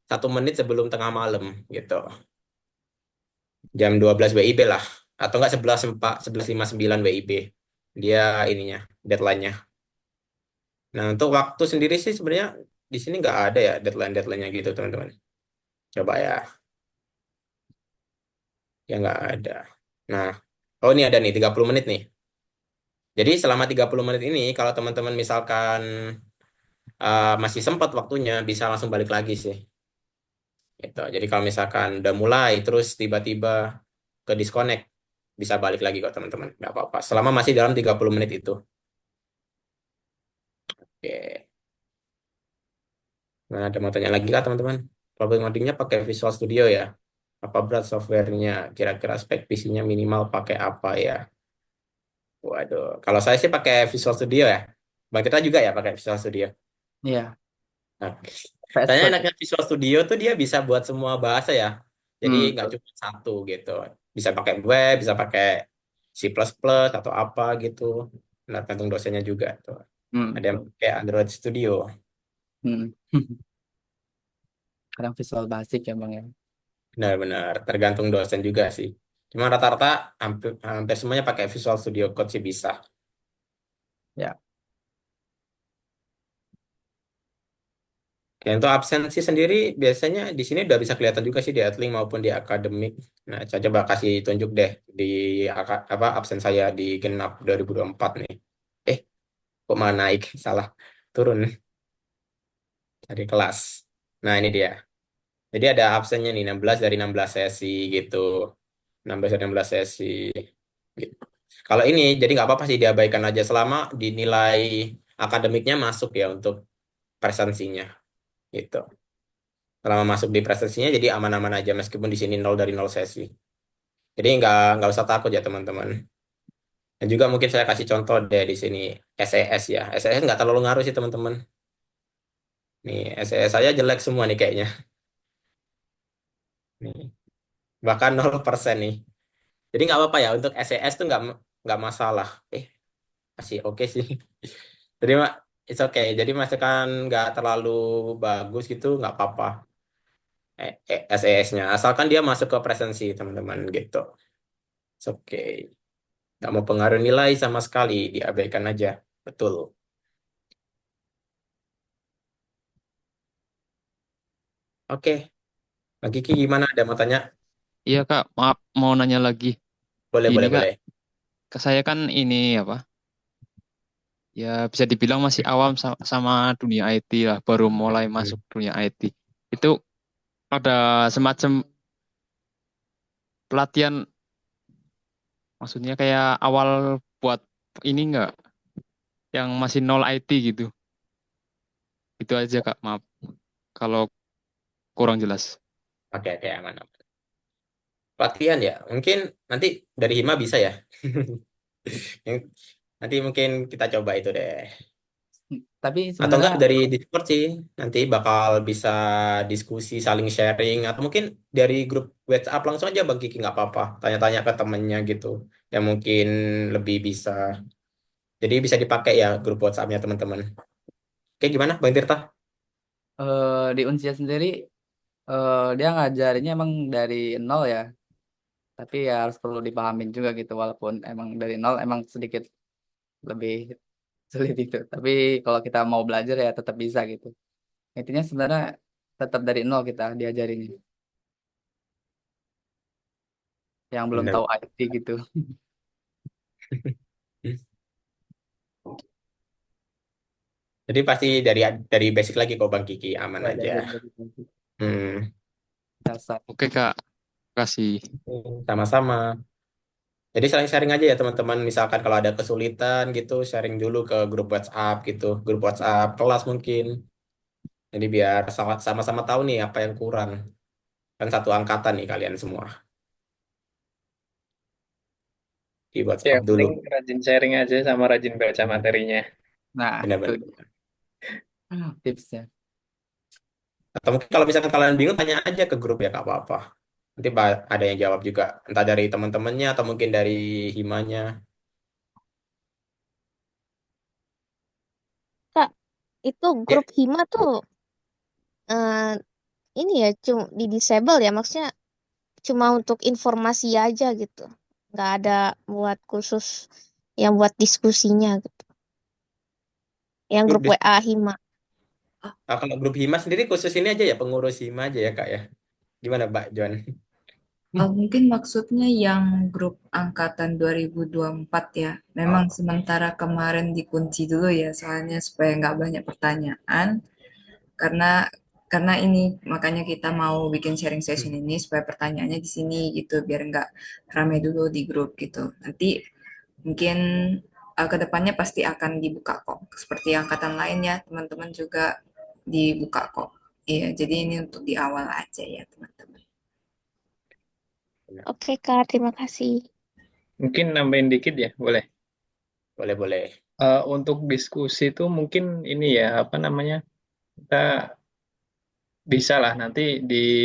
1 menit sebelum tengah malam gitu. Jam 12 WIB lah. Atau enggak 11.59 WIB. Dia ininya, deadline-nya. Nah, untuk waktu sendiri sih sebenarnya di sini nggak ada ya deadline-deadline-nya gitu, teman-teman. Coba ya. Ya nggak ada. Nah, oh ini ada nih 30 menit nih. Jadi selama 30 menit ini kalau teman-teman misalkan masih sempat waktunya bisa langsung balik lagi sih. Gitu. Jadi kalau misalkan udah mulai terus tiba-tiba ke disconnect bisa balik lagi kok teman-teman. Nggak apa-apa. Selama masih dalam 30 menit itu. Oke. Nah, ada mau tanya lagi kak teman-teman? Problem codingnya pakai Visual Studio ya? Apa berat softwarenya? Kira-kira spek PC-nya minimal pakai apa ya? Waduh, kalau saya sih pakai Visual Studio ya. Bang kita juga ya pakai Visual Studio.
Iya.
Nah,
PS
saya
Code.
enaknya Visual Studio tuh dia bisa buat semua bahasa ya. Jadi nggak cuma satu gitu. Bisa pakai web, bisa pakai C++ atau apa gitu. Nah, tergantung dosennya juga tuh. Ada yang
Betul.
pakai Android Studio.
Hmm. Kadang visual basic ya bang ya.
Benar-benar tergantung dosen juga sih. Cuma rata-rata hampir semuanya pakai Visual Studio Code sih bisa.
Ya.
Ya, untuk absensi sendiri biasanya di sini udah bisa kelihatan juga sih di Adlink maupun di akademik. Nah, saya coba kasih tunjuk deh di apa absen saya di Genap 2024 nih. Eh, kok malah naik? Salah. Turun dari kelas. Nah, ini dia. Jadi ada absennya nih 16 dari 16 sesi gitu. 16 dari 16 sesi gitu. Kalau ini jadi nggak apa-apa sih diabaikan aja selama dinilai akademiknya masuk ya untuk presensinya gitu. Selama masuk di prestasinya jadi aman-aman aja meskipun di sini 0 dari 0 sesi. Jadi nggak usah takut ya teman-teman. Dan juga mungkin saya kasih contoh deh di sini SES ya. SES nggak terlalu ngaruh sih teman-teman. Nih SES saya jelek semua nih kayaknya. Nih, bahkan 0% nih. Jadi nggak apa-apa ya untuk SES tuh nggak masalah. Masih oke sih. Jadi it's okay. Jadi masukan nggak terlalu bagus gitu nggak apa-apa. SES-nya asalkan dia masuk ke presensi teman-teman gitu. It's okay. Nggak mau pengaruh nilai sama sekali, diabaikan aja. Betul. Oke, Mbak Kiki gimana? Ada mau tanya?
Iya Kak, maaf mau nanya lagi.
Boleh,
Ini
boleh,
Kak,
boleh.
ke saya kan ini apa? Ya bisa dibilang masih awam sama dunia IT lah, baru mulai masuk dunia IT. Itu ada semacam pelatihan, maksudnya kayak awal buat ini enggak, yang masih nol IT gitu. Itu aja Kak, maaf kalau kurang jelas.
Oke, oke, aman, aman. Pelatihan ya, mungkin nanti dari Hima bisa ya. Nanti mungkin kita coba itu deh.
Tapi
Atau
sebenarnya
enggak dari Discord sih, nanti bakal bisa diskusi, saling sharing, atau mungkin dari grup WhatsApp langsung aja Bang Kiki nggak apa-apa, tanya-tanya ke temennya gitu, yang mungkin lebih bisa. Jadi bisa dipakai ya grup WhatsApp-nya teman-teman. Oke, gimana Bang Tirta?
di Unsia sendiri dia ngajarinnya emang dari nol ya, tapi ya harus perlu dipahamin juga gitu walaupun emang dari nol emang sedikit lebih sulit itu. Tapi kalau kita mau belajar ya tetap bisa gitu. Intinya sebenarnya tetap dari nol kita diajarinnya. Yang belum
Benar.
tahu IT gitu.
Jadi pasti dari basic lagi kok Bang Kiki, aman
Ya
aja.
dari basic
Hmm,
dasar.
Oke Kak, kasih.
sama-sama. Jadi saling sharing aja ya teman-teman. Misalkan kalau ada kesulitan gitu, sharing dulu ke grup WhatsApp gitu, grup WhatsApp kelas mungkin. Jadi biar sama-sama tahu nih apa yang kurang. Kan satu angkatan nih kalian semua. Di
Ya,
WhatsApp dulu.
penting rajin sharing aja sama rajin baca materinya.
Nah, itu
Benar-benar.
tipsnya.
Atau mungkin kalau misalkan kalian bingung, tanya aja ke grup ya, nggak apa-apa. Nanti ada yang jawab juga. Entah dari teman-temannya atau mungkin dari himanya.
Kak, itu
Ya,
grup Hima tuh eh, ini ya cuma di disable ya, maksudnya cuma untuk informasi aja gitu. Nggak ada buat khusus yang buat diskusinya gitu. Yang
grup
grup WA Hima.
kalau grup hima sendiri khusus ini aja ya, pengurus hima aja ya, Kak ya. Gimana, Mbak John?
Mungkin maksudnya yang grup angkatan 2024 ya. Memang
Oh,
sementara kemarin dikunci dulu ya, soalnya supaya nggak banyak pertanyaan. Karena karena ini makanya kita mau bikin sharing session ini supaya pertanyaannya di sini gitu, biar nggak rame dulu di grup gitu. Nanti mungkin ke depannya pasti akan dibuka kok. Seperti angkatan lainnya, teman-teman juga dibuka kok. Iya, jadi ini untuk di awal aja ya, teman-teman.
benar.
Oke Kak, terima kasih.
Mungkin nambahin dikit ya, boleh.
Boleh-boleh.
Untuk diskusi itu mungkin ini ya, apa namanya, kita bisa lah nanti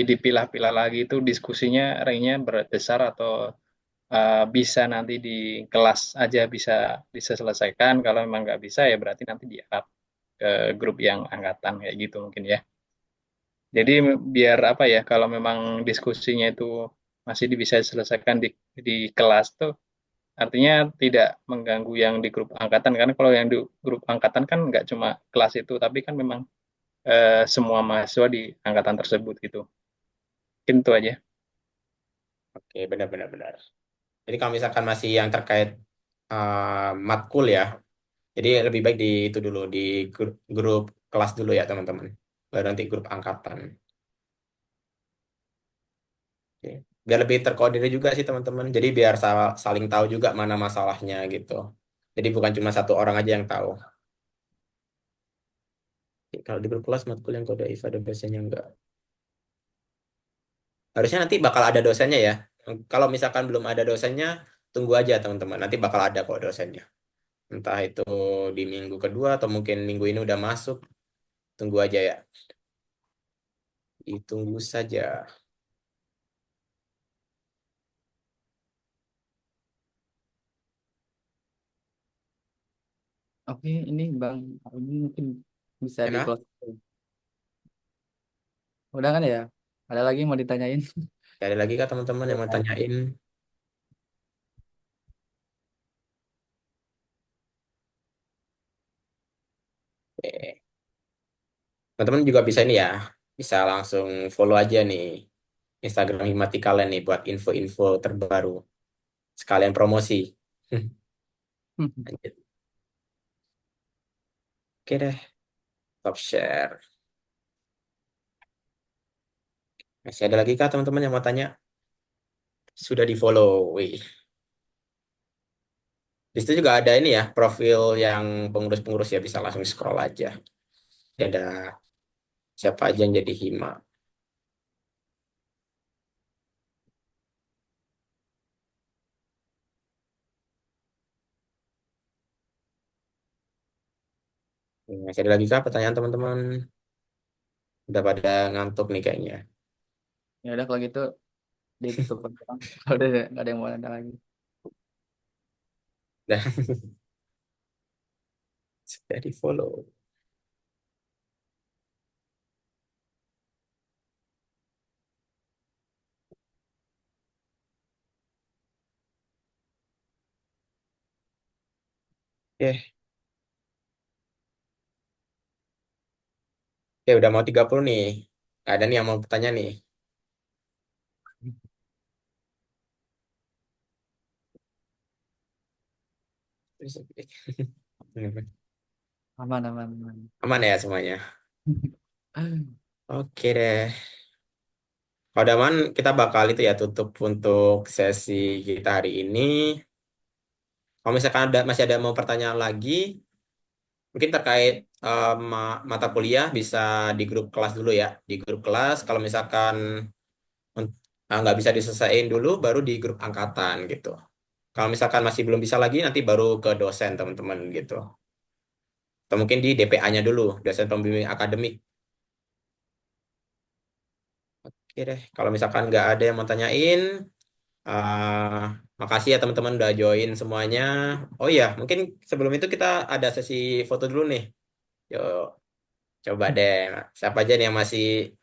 dipilah-pilah lagi itu diskusinya ranknya besar atau bisa nanti di kelas aja bisa bisa selesaikan. Kalau memang nggak bisa ya berarti nanti di-up ke grup yang angkatan kayak gitu mungkin ya. Jadi biar apa ya, kalau memang diskusinya itu masih bisa diselesaikan di kelas tuh, artinya tidak mengganggu yang di grup angkatan. Karena kalau yang di grup angkatan kan nggak cuma kelas itu, tapi kan memang semua mahasiswa di angkatan tersebut gitu. Mungkin itu aja.
Oke, benar-benar benar. Jadi kalau misalkan masih yang terkait matkul ya, jadi lebih baik di itu dulu di grup kelas dulu ya teman-teman. Baru nanti grup angkatan. Oke. Biar lebih terkoordinir juga sih teman-teman. Jadi biar saling tahu juga mana masalahnya gitu. Jadi bukan cuma satu orang aja yang tahu. Oke, kalau di grup kelas matkul yang kode IVA ada dosennya enggak. Harusnya nanti bakal ada dosennya ya. Kalau misalkan belum ada dosennya, tunggu aja teman-teman. Nanti bakal ada kok dosennya. Entah itu di minggu kedua atau mungkin minggu ini udah masuk. Tunggu aja ya. Ditunggu saja.
Oke, ini Bang, ini mungkin bisa
Ya
di
kah?
close. Udah kan ya? Ada lagi yang mau ditanyain?
Ada lagi kah teman-teman yang mau tanyain? Oke. Teman-teman juga bisa ini ya, bisa langsung follow aja nih Instagram Himatikalen nih buat info-info terbaru. Sekalian promosi. Lanjut. Oke deh, top share. Masih ada lagi kah teman-teman yang mau tanya? Sudah di follow. Wih. Di situ juga ada ini ya, profil yang pengurus-pengurus ya bisa langsung scroll aja. Ada siapa aja yang jadi hima. Masih ada lagi kah pertanyaan teman-teman? Udah pada ngantuk nih kayaknya.
Ya udah kalau gitu ditutup aja, Bang. Kalau udah nggak ada yang mau nanya lagi.
Dah, sudah di follow. Oke, oke udah mau 30 nih. Nggak ada nih yang mau bertanya nih.
Aman, aman, aman.
Aman ya semuanya. Oke deh. Kalau udah aman, kita bakal itu ya tutup untuk sesi kita hari ini. Kalau misalkan masih ada mau pertanyaan lagi, mungkin terkait mata kuliah bisa di grup kelas dulu ya. Di grup kelas, kalau misalkan nggak bisa diselesaikan dulu, baru di grup angkatan gitu. Kalau misalkan masih belum bisa lagi, nanti baru ke dosen teman-teman gitu. Atau mungkin di DPA-nya dulu, dosen pembimbing akademik. Oke deh, kalau misalkan nggak ada yang mau tanyain, ah, makasih ya teman-teman udah join semuanya. Oh iya, mungkin sebelum itu kita ada sesi foto dulu nih. Yuk, coba deh. Siapa aja nih yang masih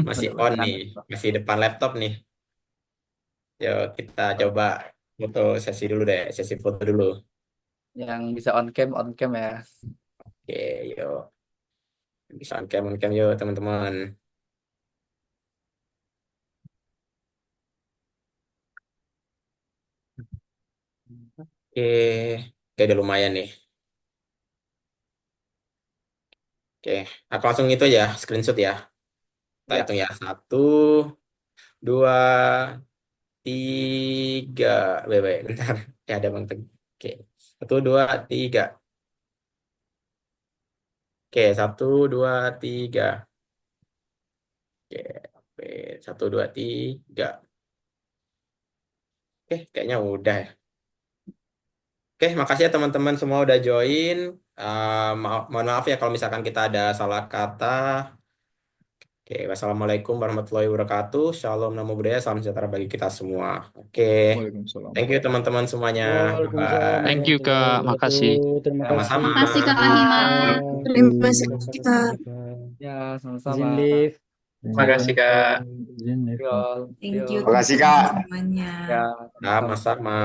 masih on
Depan
nih,
laptop.
masih depan laptop nih. Yuk, kita coba foto sesi dulu deh, sesi foto dulu.
Yang bisa on cam ya.
Oke, yuk. Bisa on cam yuk teman-teman. Oke, oke udah lumayan nih. Oke, aku langsung itu ya, screenshot ya. Kita
Ya.
hitung ya, satu, dua, tiga. Wait, bentar. Ya ada bang Teguh. Oke, satu, dua, tiga. Oke, satu, dua, tiga. Oke, oke, satu, dua, tiga. Oke, kayaknya udah ya. Oke, makasih ya teman-teman semua udah join. Mohon maaf ya kalau misalkan kita ada salah kata. Oke, wassalamualaikum warahmatullahi wabarakatuh. Shalom, namo buddhaya, salam sejahtera bagi kita semua. Oke,
Waalaikumsalam.
thank you teman-teman semuanya.
Waalaikumsalam
Bye.
Thank you Kak,
warahmatullahi
makasih.
wabarakatuh. Terima kasih
Sama-sama.
Makasih Kakak
Kak
Hima.
Terima
Raffi,
kasih
Kakak
Kak.
Tika.
Ya, sama-sama.
Izin live.
Terima kasih Kak.
Izin live.
Yol,
Thank you
yol.
teman-teman
Makasih Kak.
semuanya.
Ya, sama-sama.
Sama-sama.